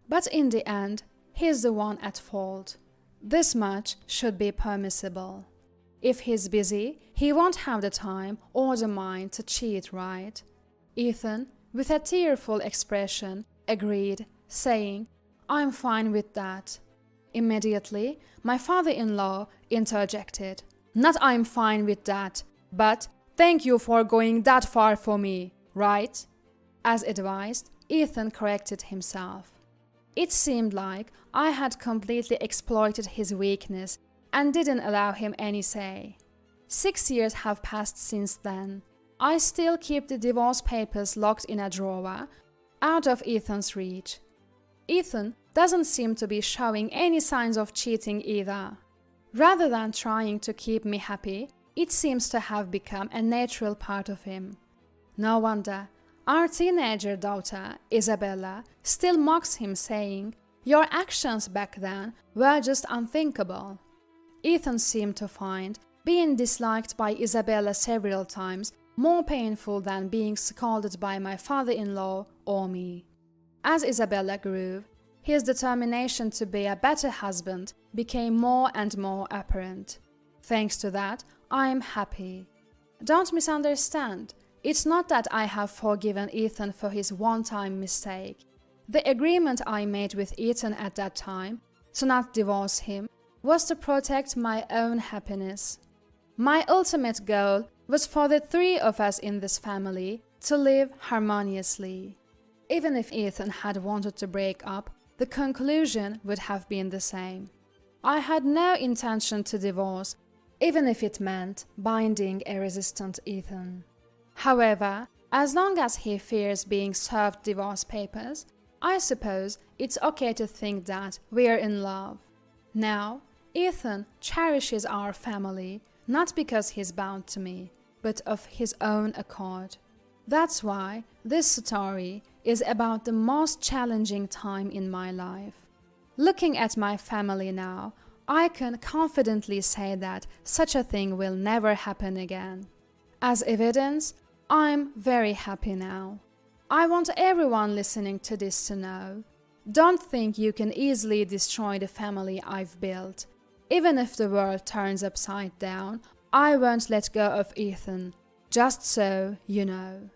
But in the end, he's the one at fault. This much should be permissible. If he's busy, he won't have the time or the mind to cheat, right? Ethan, with a tearful expression, agreed, saying, "I'm fine with that." Immediately, my father-in-law interjected, "Not I'm fine with that, but thank you for going that far for me, right?" As advised, Ethan corrected himself. It seemed like I had completely exploited his weakness and didn't allow him any say. 6 years have passed since then. I still keep the divorce papers locked in a drawer, out of Ethan's reach. Ethan doesn't seem to be showing any signs of cheating either. Rather than trying to keep me happy, It seems to have become a natural part of him. No wonder our teenager daughter, Isabella, still mocks him, saying, "Your actions back then were just unthinkable." Ethan seemed to find being disliked by Isabella several times more painful than being scolded by my father-in-law or me. As Isabella grew, his determination to be a better husband became more and more apparent. Thanks to that, I am happy. Don't misunderstand. It's not that I have forgiven Ethan for his one-time mistake. The agreement I made with Ethan at that time, to not divorce him, was to protect my own happiness. My ultimate goal was for the three of us in this family to live harmoniously. Even if Ethan had wanted to break up, the conclusion would have been the same. I had no intention to divorce, even if it meant binding a resistant Ethan. However, as long as he fears being served divorce papers, I suppose it's okay to think that we're in love. Now, Ethan cherishes our family, not because he's bound to me, but of his own accord. That's why this story is about the most challenging time in my life. Looking at my family now, I can confidently say that such a thing will never happen again. As evidence, I'm very happy now. I want everyone listening to this to know. Don't think you can easily destroy the family I've built. Even if the world turns upside down, I won't let go of Ethan, just so you know.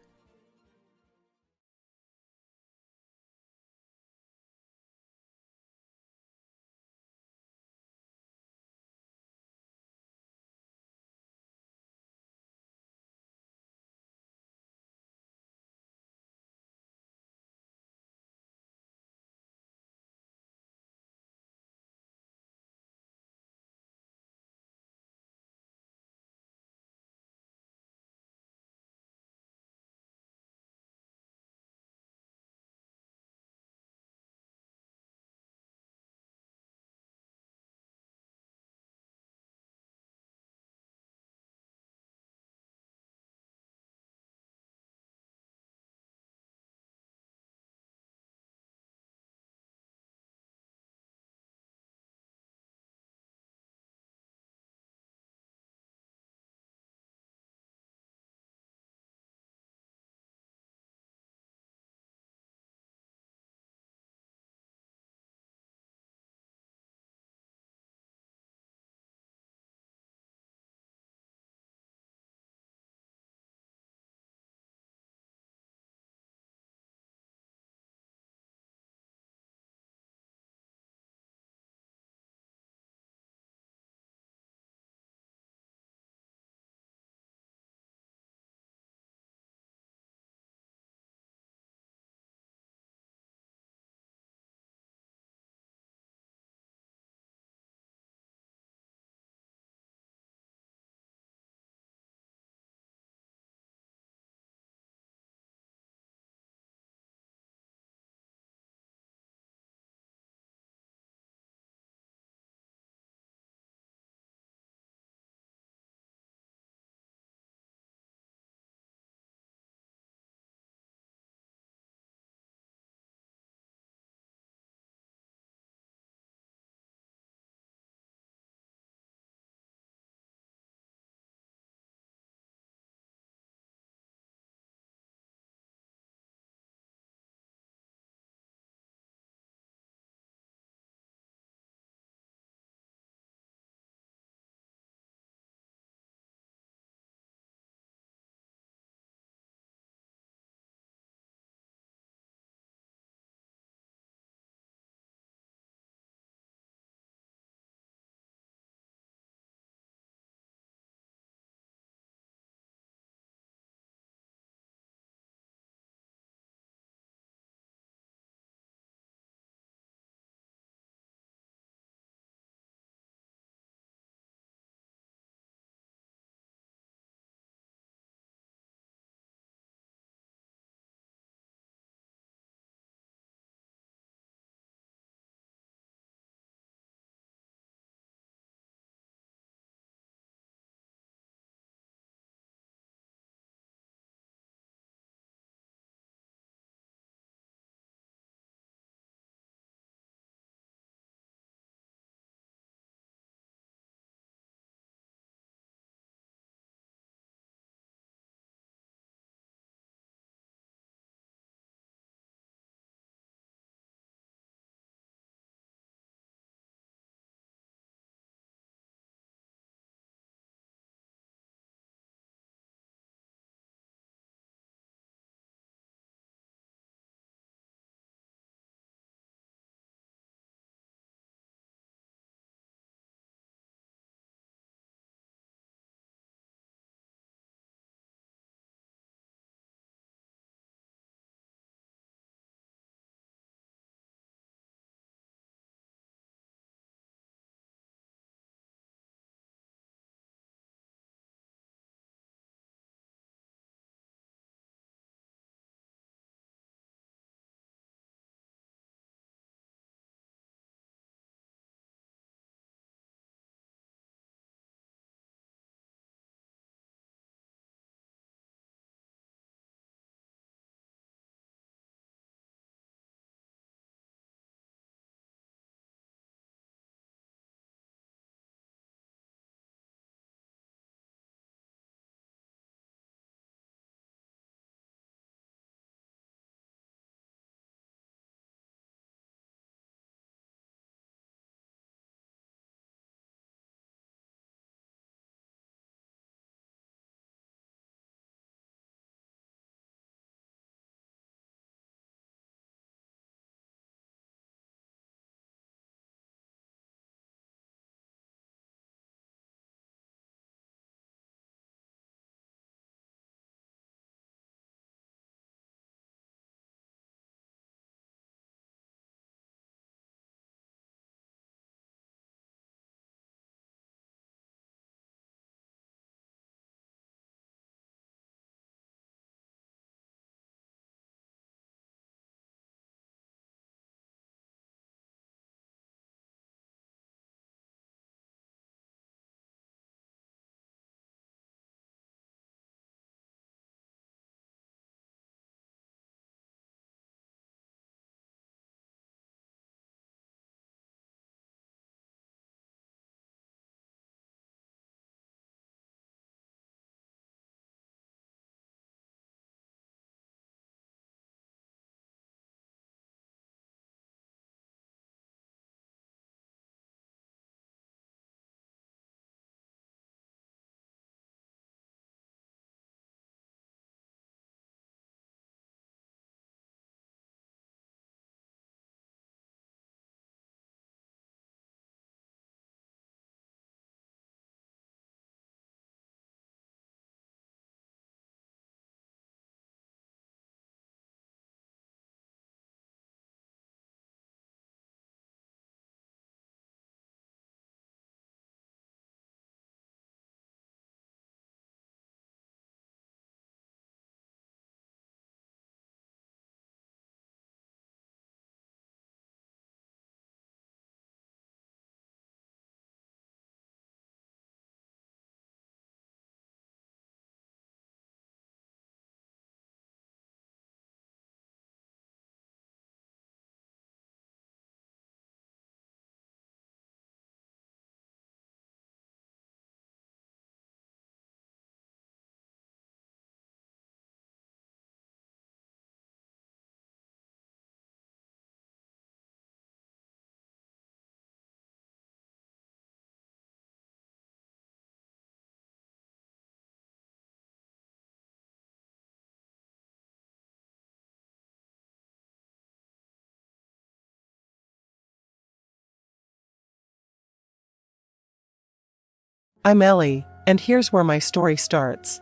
I'm Ellie, and here's where my story starts.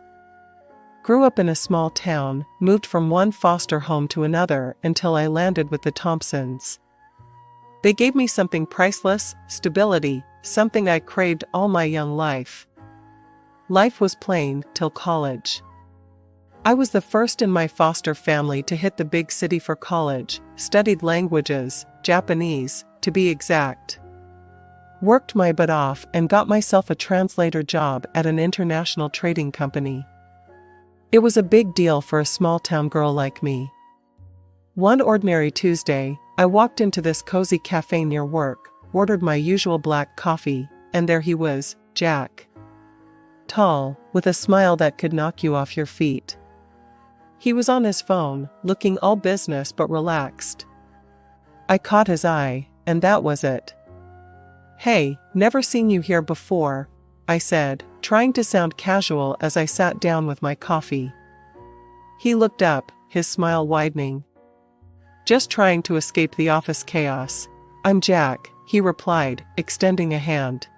Grew up in a small town, moved from one foster home to another until I landed with the Thompsons. They gave me something priceless, stability, something I craved all my young life. Life was plain till college. I was the first in my foster family to hit the big city for college, studied languages, Japanese, to be exact. Worked my butt off and got myself a translator job at an international trading company. It was a big deal for a small-town girl like me. One ordinary Tuesday, I walked into this cozy cafe near work, ordered my usual black coffee, and there he was, Jack. Tall, with a smile that could knock you off your feet. He was on his phone, looking all business but relaxed. I caught his eye, and that was it. "Hey, never seen you here before," I said, trying to sound casual as I sat down with my coffee. He looked up, his smile widening. "Just trying to escape the office chaos. I'm Jack," he replied, extending a hand.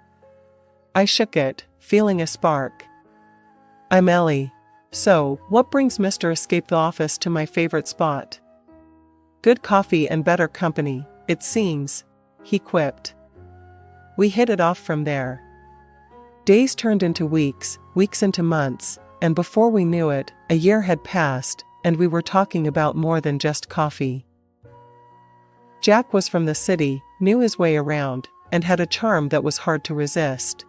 I shook it, feeling a spark. "I'm Ellie. So, what brings Mr. Escape the Office to my favorite spot?" "Good coffee and better company, it seems," he quipped. We hit it off from there. Days turned into weeks, weeks into months, and before we knew it, a year had passed, and we were talking about more than just coffee. Jack was from the city, knew his way around, and had a charm that was hard to resist.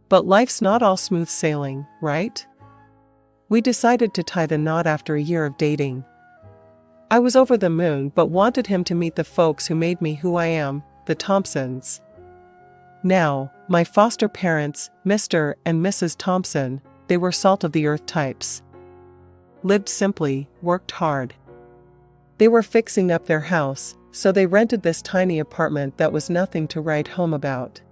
But life's not all smooth sailing, right? We decided to tie the knot after a year of dating. I was over the moon but wanted him to meet the folks who made me who I am, the Thompsons. Now, my foster parents, Mr. and Mrs. Thompson, they were salt-of-the-earth types. Lived simply, worked hard. They were fixing up their house, so they rented this tiny apartment that was nothing to write home about.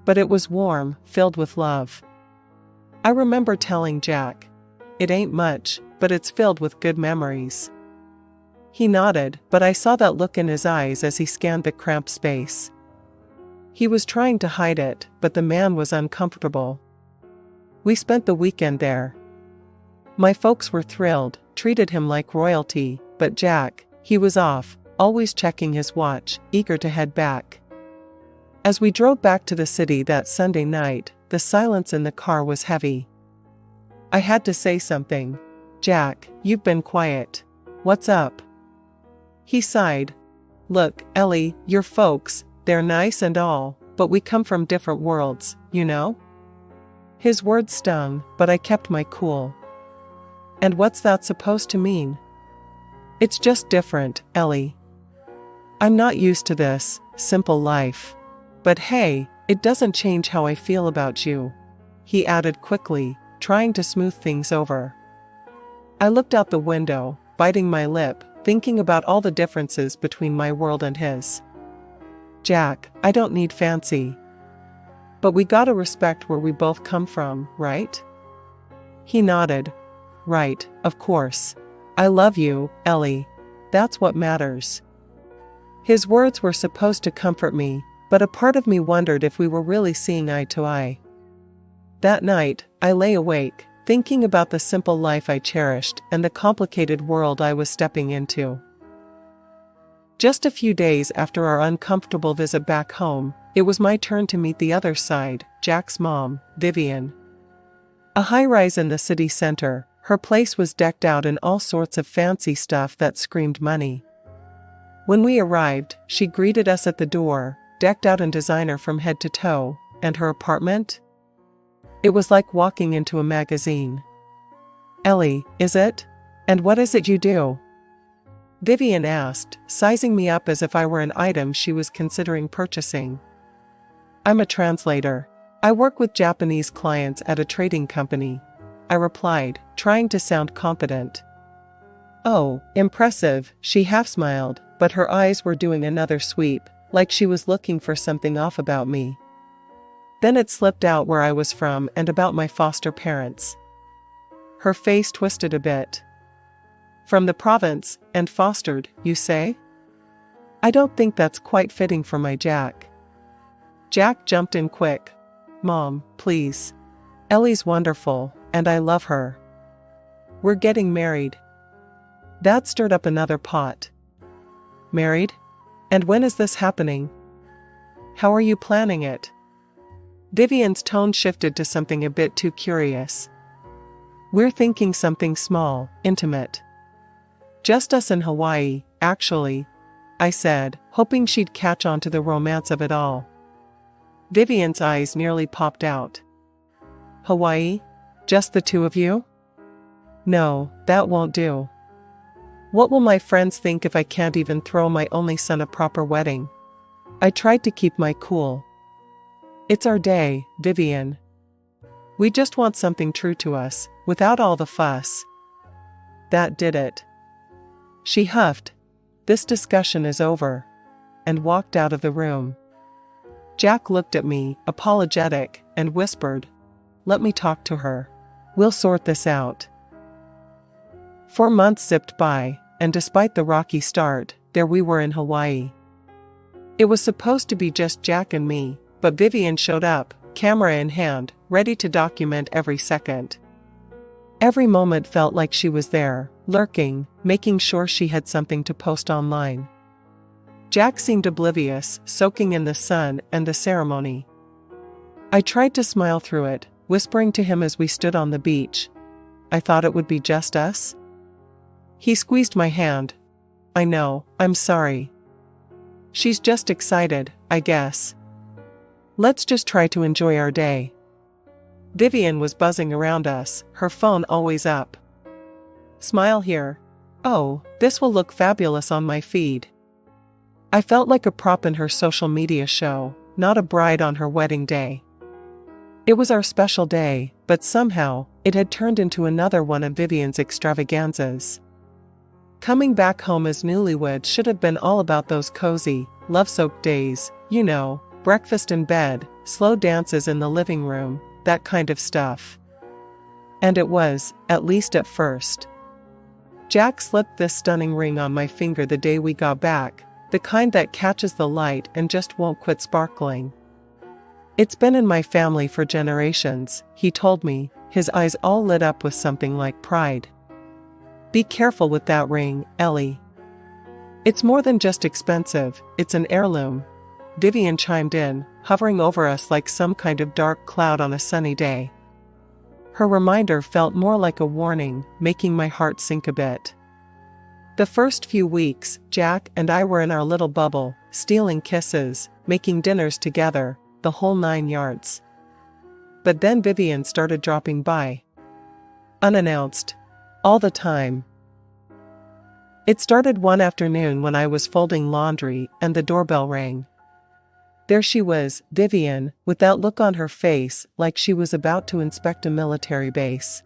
But it was warm, filled with love. I remember telling Jack, "It ain't much, but it's filled with good memories." He nodded, but I saw that look in his eyes as he scanned the cramped space. He was trying to hide it, but the man was uncomfortable. We spent the weekend there. My folks were thrilled, treated him like royalty, but Jack, he was off, always checking his watch, eager to head back. As we drove back to the city that Sunday night, the silence in the car was heavy. I had to say something. "Jack, you've been quiet. What's up?" He sighed. "Look, Ellie, your folks, they're nice and all, but we come from different worlds, you know?" His words stung, but I kept my cool. "And what's that supposed to mean?" "It's just different, Ellie. I'm not used to this simple life. But hey, it doesn't change how I feel about you," he added quickly, trying to smooth things over. I looked out the window, biting my lip, thinking about all the differences between my world and his. "Jack, I don't need fancy. But we gotta respect where we both come from, right?" He nodded. "Right, of course. I love you, Ellie. That's what matters." His words were supposed to comfort me, but a part of me wondered if we were really seeing eye to eye. That night, I lay awake, thinking about the simple life I cherished and the complicated world I was stepping into. Just a few days after our uncomfortable visit back home, it was my turn to meet the other side, Jack's mom, Vivian. A high-rise in the city center, her place was decked out in all sorts of fancy stuff that screamed money. When we arrived, she greeted us at the door, decked out in designer from head to toe, and her apartment? It was like walking into a magazine. "Ellie, is it? And what is it you do?" Vivian asked, sizing me up as if I were an item she was considering purchasing. "I'm a translator. I work with Japanese clients at a trading company," I replied, trying to sound confident. "Oh, impressive," she half smiled, but her eyes were doing another sweep, like she was looking for something off about me. Then it slipped out where I was from and about my foster parents. Her face twisted a bit. "From the province, and fostered, you say?" I don't think that's quite fitting for my Jack. Jack jumped in quick. Mom, please. Ellie's wonderful, and I love her. We're getting married. That stirred up another pot. Married? And when is this happening? How are you planning it? Vivian's tone shifted to something a bit too curious. We're thinking something small, intimate. Just us in Hawaii, actually, I said, hoping she'd catch on to the romance of it all. Vivian's eyes nearly popped out. Hawaii? Just the two of you? No, that won't do. What will my friends think if I can't even throw my only son a proper wedding? I tried to keep my cool. It's our day, Vivian. We just want something true to us, without all the fuss. That did it. She huffed, "This discussion is over," and walked out of the room. Jack looked at me, apologetic, and whispered, "Let me talk to her. We'll sort this out." 4 months zipped by, and despite the rocky start, there we were in Hawaii. It was supposed to be just Jack and me, but Vivian showed up, camera in hand, ready to document every second. Every moment felt like she was there, lurking, making sure she had something to post online. Jack seemed oblivious, soaking in the sun and the ceremony. I tried to smile through it, whispering to him as we stood on the beach, "I thought it would be just us?" He squeezed my hand. "I know, I'm sorry. She's just excited, I guess. Let's just try to enjoy our day." Vivian was buzzing around us, her phone always up. "Smile here. Oh, this will look fabulous on my feed." I felt like a prop in her social media show, not a bride on her wedding day. It was our special day, but somehow, it had turned into another one of Vivian's extravaganzas. Coming back home as newlyweds should have been all about those cozy, love-soaked days, you know, breakfast in bed, slow dances in the living room, that kind of stuff. And it was, at least at first. Jack slipped this stunning ring on my finger the day we got back, the kind that catches the light and just won't quit sparkling. "It's been in my family for generations," he told me, his eyes all lit up with something like pride. "Be careful with that ring, Ellie. It's more than just expensive, it's an heirloom." Vivian chimed in, hovering over us like some kind of dark cloud on a sunny day. Her reminder felt more like a warning, making my heart sink a bit. The first few weeks, Jack and I were in our little bubble, stealing kisses, making dinners together, the whole 9 yards. But then Vivian started dropping by. Unannounced. All the time. It started one afternoon when I was folding laundry and the doorbell rang. There she was, Vivian, with that look on her face like she was about to inspect a military base.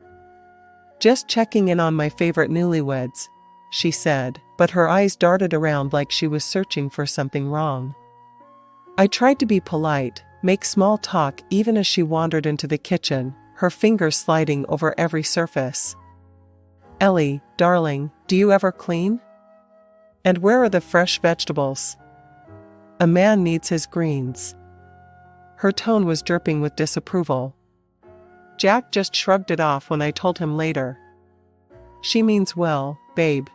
"Just checking in on my favorite newlyweds," she said, but her eyes darted around like she was searching for something wrong. I tried to be polite, make small talk even as she wandered into the kitchen, her fingers sliding over every surface. "Ellie, darling, do you ever clean? And where are the fresh vegetables? A man needs his greens." Her tone was dripping with disapproval. Jack just shrugged it off when I told him later. "She means well, babe.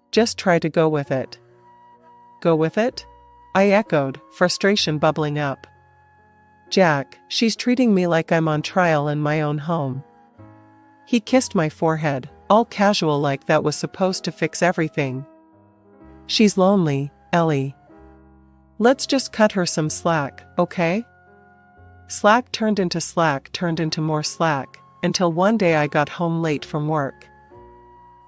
Just try to go with it." "Go with it?" I echoed, frustration bubbling up. "Jack, she's treating me like I'm on trial in my own home." He kissed my forehead, all casual like that was supposed to fix everything. "She's lonely, Ellie. Let's just cut her some slack, okay?" Slack turned into more slack, until one day I got home late from work.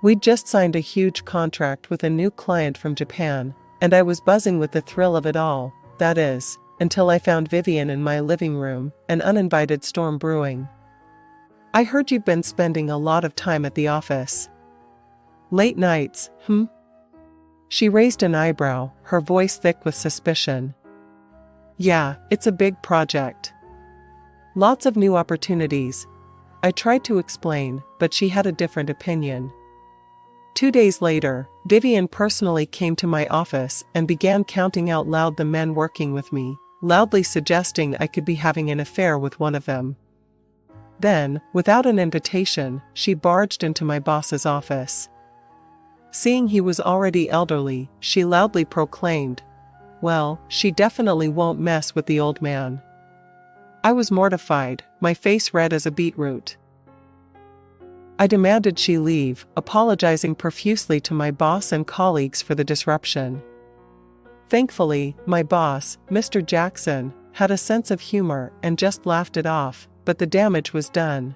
We'd just signed a huge contract with a new client from Japan, and I was buzzing with the thrill of it all, that is, until I found Vivian in my living room, an uninvited storm brewing. "I heard you've been spending a lot of time at the office. Late nights, hmm?" She raised an eyebrow, her voice thick with suspicion. "Yeah, it's a big project. Lots of new opportunities." I tried to explain, but she had a different opinion. 2 days later, Vivian personally came to my office and began counting out loud the men working with me, loudly suggesting I could be having an affair with one of them. Then, without an invitation, she barged into my boss's office. Seeing he was already elderly, she loudly proclaimed, "Well, she definitely won't mess with the old man." I was mortified, my face red as a beetroot. I demanded she leave, apologizing profusely to my boss and colleagues for the disruption. Thankfully, my boss, Mr. Jackson, had a sense of humor and just laughed it off, but the damage was done.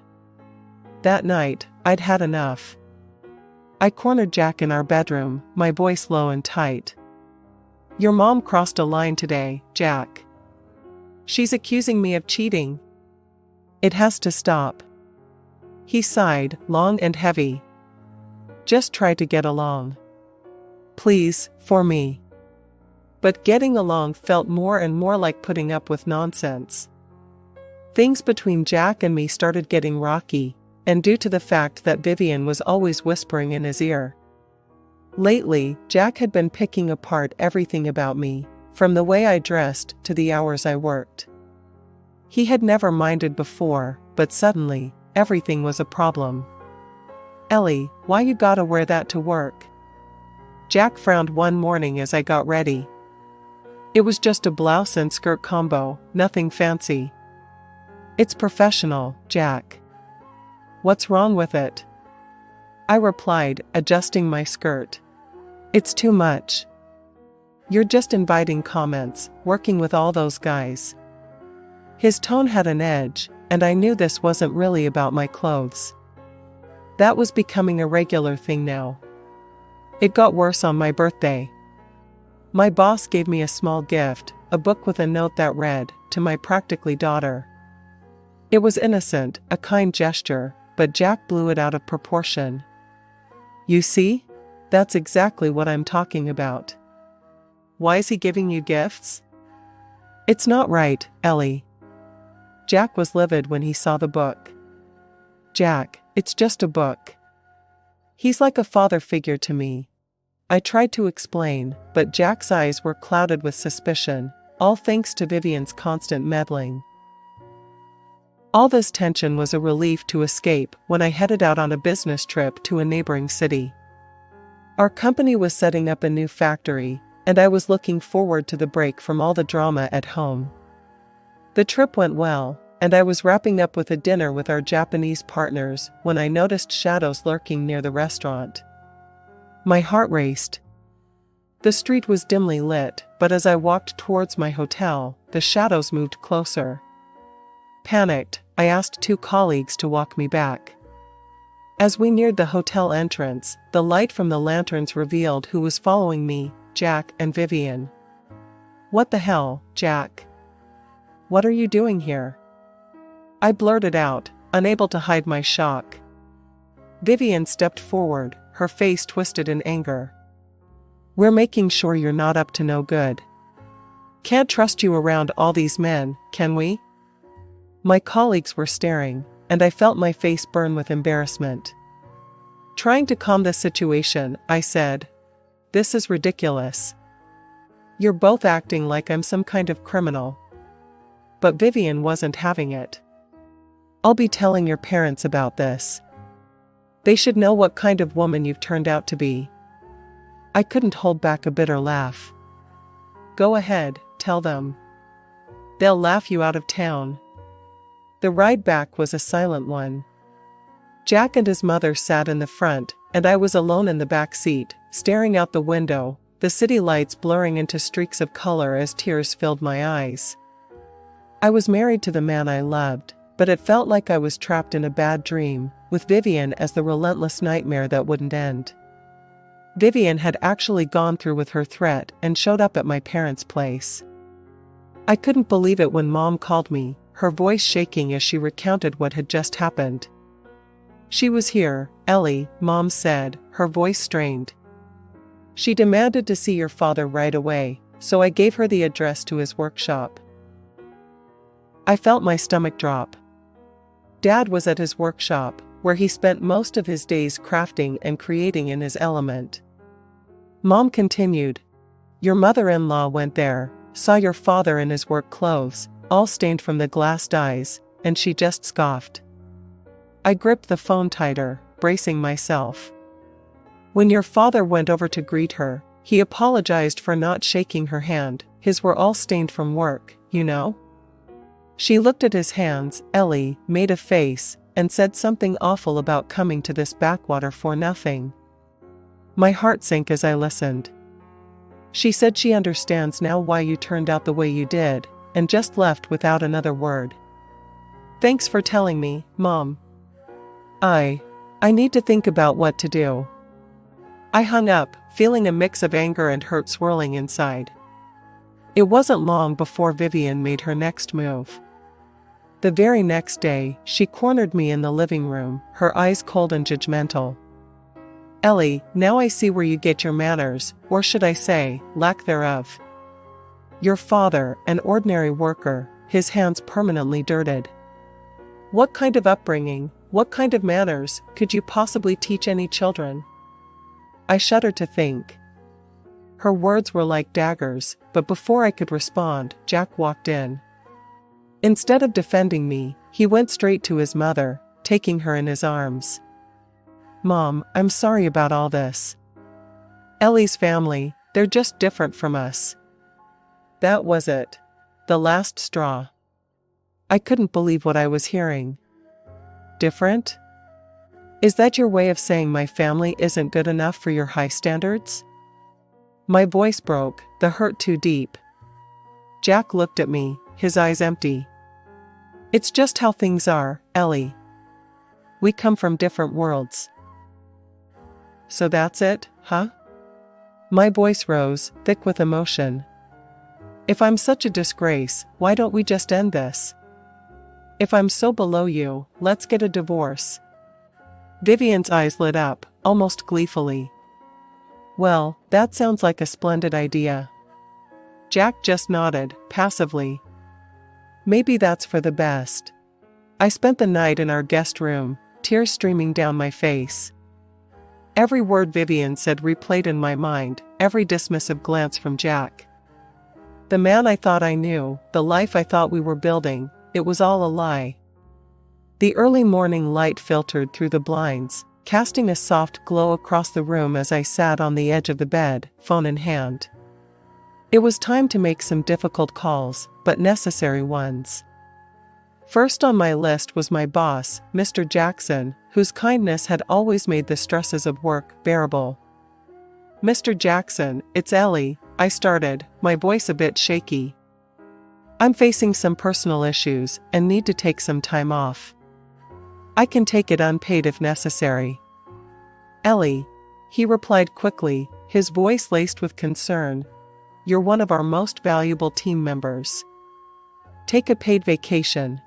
That night, I'd had enough. I cornered Jack in our bedroom, my voice low and tight. "Your mom crossed a line today, Jack. She's accusing me of cheating. It has to stop." He sighed, long and heavy. "Just try to get along. Please, for me." But getting along felt more and more like putting up with nonsense. Things between Jack and me started getting rocky, and due to the fact that Vivian was always whispering in his ear. Lately, Jack had been picking apart everything about me, from the way I dressed to the hours I worked. He had never minded before, but suddenly, everything was a problem. "Ellie, why you gotta wear that to work?" Jack frowned one morning as I got ready. "It was just a blouse and skirt combo, nothing fancy." "It's professional, Jack." "What's wrong with it?" I replied, adjusting my skirt. "It's too much. You're just inviting comments, working with all those guys." His tone had an edge, and I knew this wasn't really about my clothes. That was becoming a regular thing now. It got worse on my birthday. My boss gave me a small gift, a book with a note that read, "To my practically daughter." It was innocent, a kind gesture, but Jack blew it out of proportion. "You see? That's exactly what I'm talking about." "Why is he giving you gifts?" "It's not right, Ellie." Jack was livid when he saw the book. "Jack, it's just a book. He's like a father figure to me." I tried to explain, but Jack's eyes were clouded with suspicion, all thanks to Vivian's constant meddling. All this tension was a relief to escape when I headed out on a business trip to a neighboring city. Our company was setting up a new factory, and I was looking forward to the break from all the drama at home. The trip went well, and I was wrapping up with a dinner with our Japanese partners when I noticed shadows lurking near the restaurant. My heart raced. The street was dimly lit, but as I walked towards my hotel, the shadows moved closer. Panicked, I asked two colleagues to walk me back. As we neared the hotel entrance, the light from the lanterns revealed who was following me, Jack and Vivian. "What the hell, Jack? What are you doing here?" I blurted out, unable to hide my shock. Vivian stepped forward, her face twisted in anger. "We're making sure you're not up to no good. Can't trust you around all these men, can we?" My colleagues were staring, and I felt my face burn with embarrassment. Trying to calm the situation, I said, "This is ridiculous. You're both acting like I'm some kind of criminal." But Vivian wasn't having it. "I'll be telling your parents about this. They should know what kind of woman you've turned out to be." I couldn't hold back a bitter laugh. "Go ahead, tell them. They'll laugh you out of town." The ride back was a silent one. Jack and his mother sat in the front, and I was alone in the back seat, staring out the window, the city lights blurring into streaks of color as tears filled my eyes. I was married to the man I loved, but it felt like I was trapped in a bad dream, with Vivian as the relentless nightmare that wouldn't end. Vivian had actually gone through with her threat and showed up at my parents' place. I couldn't believe it when Mom called me, her voice shaking as she recounted what had just happened. "She was here, Ellie," Mom said, her voice strained. "She demanded to see your father right away, so I gave her the address to his workshop." I felt my stomach drop. Dad was at his workshop, where he spent most of his days crafting and creating in his element. Mom continued, "Your mother-in-law went there, saw your father in his work clothes, all stained from the glass dyes, and she just scoffed. I gripped the phone tighter, bracing myself. When your father went over to greet her, he apologized for not shaking her hand. His were all stained from work, you know? She looked at his hands. Ellie made a face and said something awful about coming to this backwater for nothing. My heart sank as I listened. She said she understands now why you turned out the way you did, and just left without another word. Thanks for telling me, Mom. I need to think about what to do. I hung up, feeling a mix of anger and hurt swirling inside. It wasn't long before Vivian made her next move. The very next day, she cornered me in the living room, her eyes cold and judgmental. Ellie, now I see where you get your manners, or should I say, lack thereof. Your father, an ordinary worker, his hands permanently dirted. What kind of upbringing, what kind of manners, could you possibly teach any children? I shuddered to think. Her words were like daggers, but before I could respond, Jack walked in. Instead of defending me, he went straight to his mother, taking her in his arms. Mom, I'm sorry about all this. Ellie's family, they're just different from us. That was it. The last straw. I couldn't believe what I was hearing. Different? Is that your way of saying my family isn't good enough for your high standards? My voice broke, the hurt too deep. Jack looked at me, his eyes empty. It's just how things are, Ellie. We come from different worlds. So that's it, huh? My voice rose, thick with emotion. If I'm such a disgrace, why don't we just end this? If I'm so below you, let's get a divorce. Vivian's eyes lit up, almost gleefully. Well, that sounds like a splendid idea. Jack just nodded, passively. Maybe that's for the best. I spent the night in our guest room, tears streaming down my face. Every word Vivian said replayed in my mind, every dismissive glance from Jack. The man I thought I knew, the life I thought we were building, it was all a lie. The early morning light filtered through the blinds, casting a soft glow across the room as I sat on the edge of the bed, phone in hand. It was time to make some difficult calls, but necessary ones. First on my list was my boss, Mr. Jackson, whose kindness had always made the stresses of work bearable. Mr. Jackson, it's Ellie, I started, my voice a bit shaky. I'm facing some personal issues and need to take some time off. I can take it unpaid if necessary. Ellie, he replied quickly, his voice laced with concern. You're one of our most valuable team members. Take a paid vacation.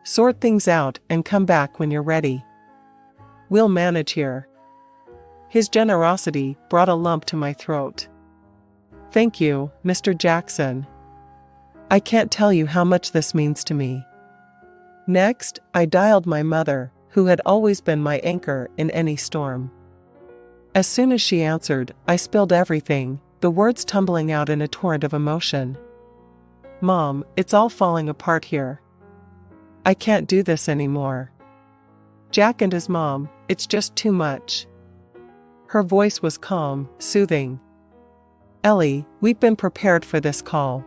Sort things out and come back when you're ready. We'll manage here. His generosity brought a lump to my throat. Thank you, Mr. Jackson. I can't tell you how much this means to me. Next, I dialed my mother, who had always been my anchor in any storm. As soon as she answered, I spilled everything, the words tumbling out in a torrent of emotion. Mom, it's all falling apart here. I can't do this anymore. Jack and his mom, it's just too much. Her voice was calm, soothing. Ellie, we've been prepared for this call.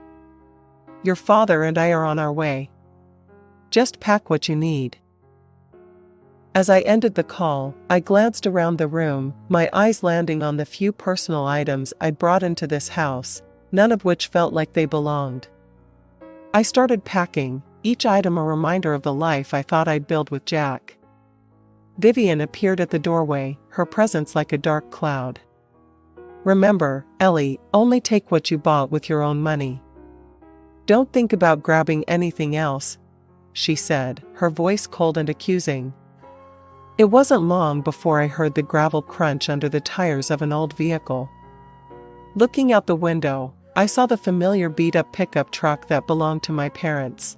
Your father and I are on our way. Just pack what you need. As I ended the call, I glanced around the room, my eyes landing on the few personal items I'd brought into this house, none of which felt like they belonged. I started packing, each item a reminder of the life I thought I'd build with Jack. Vivian appeared at the doorway, her presence like a dark cloud. Remember, Ellie, only take what you bought with your own money. Don't think about grabbing anything else, she said, her voice cold and accusing. It wasn't long before I heard the gravel crunch under the tires of an old vehicle. Looking out the window, I saw the familiar beat-up pickup truck that belonged to my parents.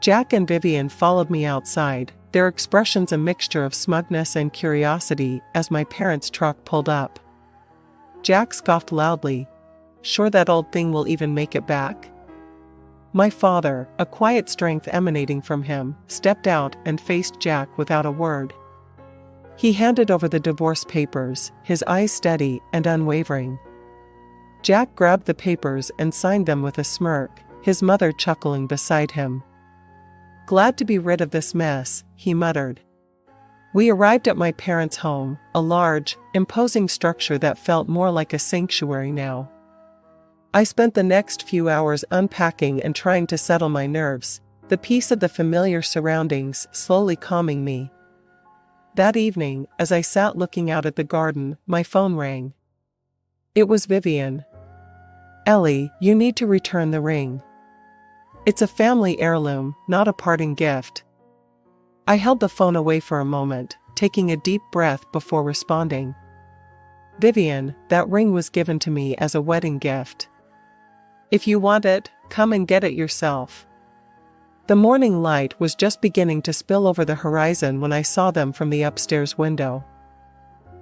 Jack and Vivian followed me outside, their expressions a mixture of smugness and curiosity as my parents' truck pulled up. Jack scoffed loudly. sure that old thing will even make it back? My father, a quiet strength emanating from him, stepped out and faced Jack without a word. He handed over the divorce papers, his eyes steady and unwavering. Jack grabbed the papers and signed them with a smirk, his mother chuckling beside him. "Glad to be rid of this mess," he muttered. We arrived at my parents' home, a large, imposing structure that felt more like a sanctuary now. I spent the next few hours unpacking and trying to settle my nerves, the peace of the familiar surroundings slowly calming me. That evening, as I sat looking out at the garden, my phone rang. It was Vivian. "Ellie, you need to return the ring. It's a family heirloom, not a parting gift." I held the phone away for a moment, taking a deep breath before responding. "Vivian, that ring was given to me as a wedding gift. If you want it, come and get it yourself." The morning light was just beginning to spill over the horizon when I saw them from the upstairs window.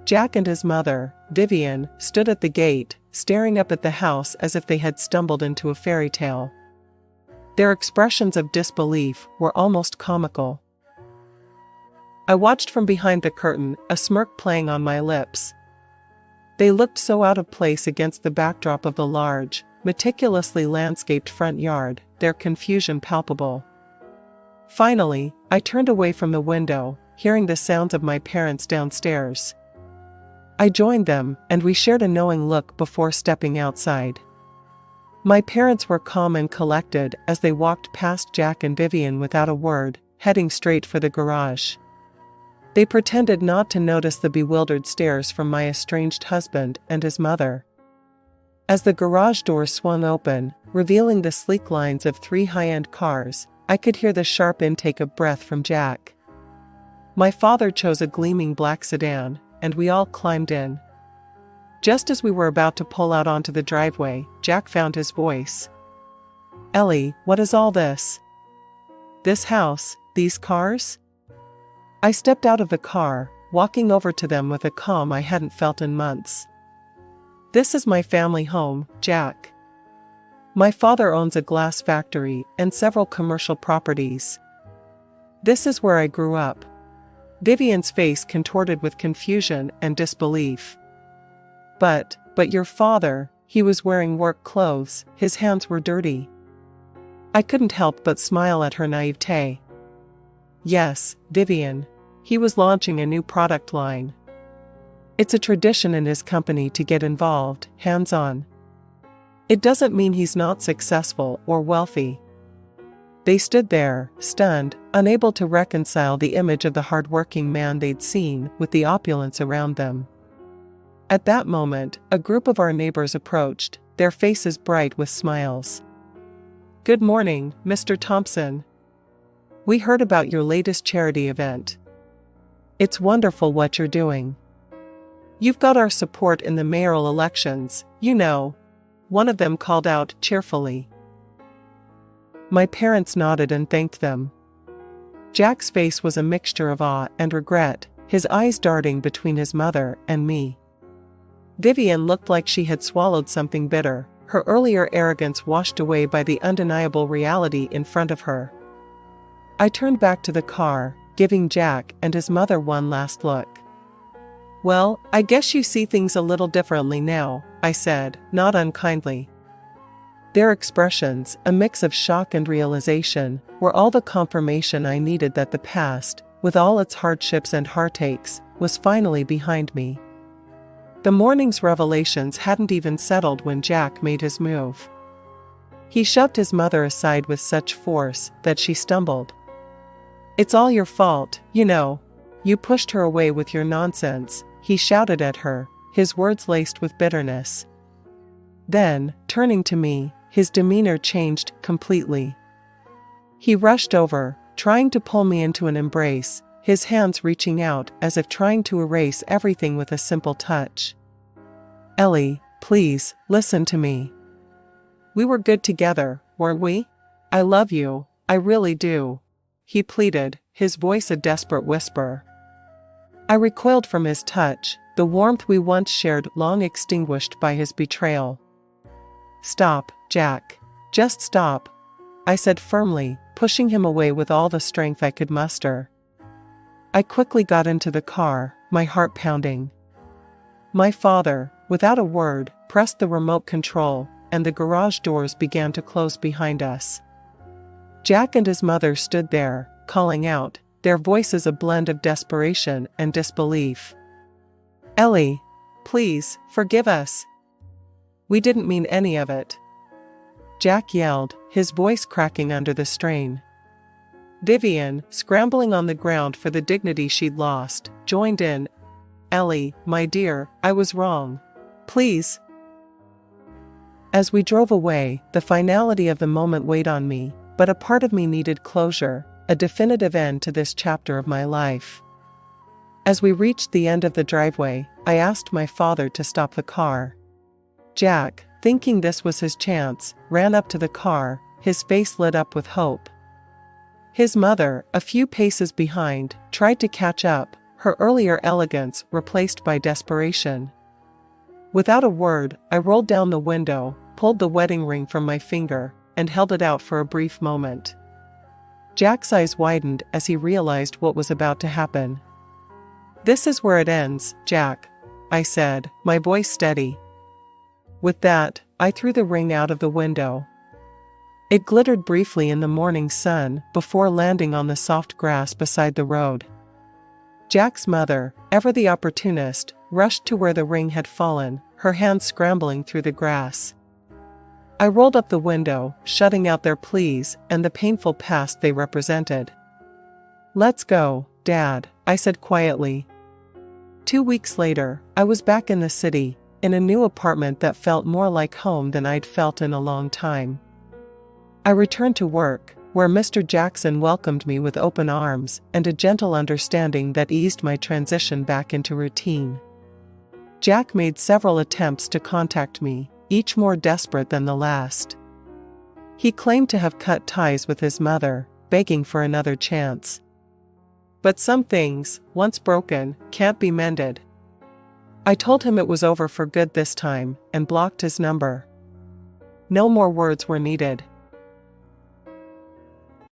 Jack and his mother, Vivian, stood at the gate, staring up at the house as if they had stumbled into a fairy tale. Their expressions of disbelief were almost comical. I watched from behind the curtain, a smirk playing on my lips. They looked so out of place against the backdrop of the large, meticulously landscaped front yard, their confusion palpable. Finally, I turned away from the window, hearing the sounds of my parents downstairs. I joined them, and we shared a knowing look before stepping outside. My parents were calm and collected as they walked past Jack and Vivian without a word, heading straight for the garage. They pretended not to notice the bewildered stares from my estranged husband and his mother. As the garage door swung open, revealing the sleek lines of 3 high-end cars, I could hear the sharp intake of breath from Jack. My father chose a gleaming black sedan, and we all climbed in. Just as we were about to pull out onto the driveway, Jack found his voice. "Ellie, what is all this? This house, these cars?" I stepped out of the car, walking over to them with a calm I hadn't felt in months. "This is my family home, Jack. My father owns a glass factory and several commercial properties. This is where I grew up." Vivian's face contorted with confusion and disbelief. But your father, he was wearing work clothes, his hands were dirty." I couldn't help but smile at her naivete. "Yes, Vivian. He was launching a new product line. It's a tradition in his company to get involved, hands-on. It doesn't mean he's not successful or wealthy." They stood there, stunned, unable to reconcile the image of the hard-working man they'd seen with the opulence around them. At that moment, a group of our neighbors approached, their faces bright with smiles. "Good morning, Mr. Thompson. We heard about your latest charity event. It's wonderful what you're doing. You've got our support in the mayoral elections, you know," one of them called out cheerfully. My parents nodded and thanked them. Jack's face was a mixture of awe and regret, his eyes darting between his mother and me. Vivian looked like she had swallowed something bitter, her earlier arrogance washed away by the undeniable reality in front of her. I turned back to the car, giving Jack and his mother one last look. "Well, I guess you see things a little differently now," I said, not unkindly. Their expressions, a mix of shock and realization, were all the confirmation I needed that the past, with all its hardships and heartaches, was finally behind me. The morning's revelations hadn't even settled when Jack made his move. He shoved his mother aside with such force that she stumbled. "It's all your fault, you know. You pushed her away with your nonsense," he shouted at her, his words laced with bitterness. Then, turning to me, his demeanor changed completely. He rushed over, trying to pull me into an embrace, his hands reaching out as if trying to erase everything with a simple touch. "Ellie, please, listen to me. We were good together, weren't we? I love you, I really do," he pleaded, his voice a desperate whisper. I recoiled from his touch, the warmth we once shared long extinguished by his betrayal. Stop, Jack. Just stop, I said firmly, pushing him away with all the strength I could muster. I quickly got into the car, my heart pounding. My father, without a word, pressed the remote control, and the garage doors began to close behind us. Jack and his mother stood there, calling out, their voices a blend of desperation and disbelief. Ellie, please, forgive us. We didn't mean any of it. Jack yelled, his voice cracking under the strain. Vivian, scrambling on the ground for the dignity she'd lost, joined in. Ellie, my dear, I was wrong. Please. As we drove away, the finality of the moment weighed on me, but a part of me needed closure, a definitive end to this chapter of my life. As we reached the end of the driveway, I asked my father to stop the car. Jack, thinking this was his chance, ran up to the car, his face lit up with hope. His mother, a few paces behind, tried to catch up, her earlier elegance replaced by desperation. Without a word, I rolled down the window, pulled the wedding ring from my finger, and held it out for a brief moment. Jack's eyes widened as he realized what was about to happen. This is where it ends, Jack, I said, my voice steady. With that, I threw the ring out of the window. It glittered briefly in the morning sun before landing on the soft grass beside the road. Jack's mother, ever the opportunist, rushed to where the ring had fallen, her hands scrambling through the grass. I rolled up the window, shutting out their pleas and the painful past they represented. Let's go, Dad, I said quietly. 2 weeks later, I was back in the city, in a new apartment that felt more like home than I'd felt in a long time. I returned to work, where Mr. Jackson welcomed me with open arms and a gentle understanding that eased my transition back into routine. Jack made several attempts to contact me, each more desperate than the last. He claimed to have cut ties with his mother, begging for another chance. But some things, once broken, can't be mended. I told him it was over for good this time, and blocked his number. No more words were needed.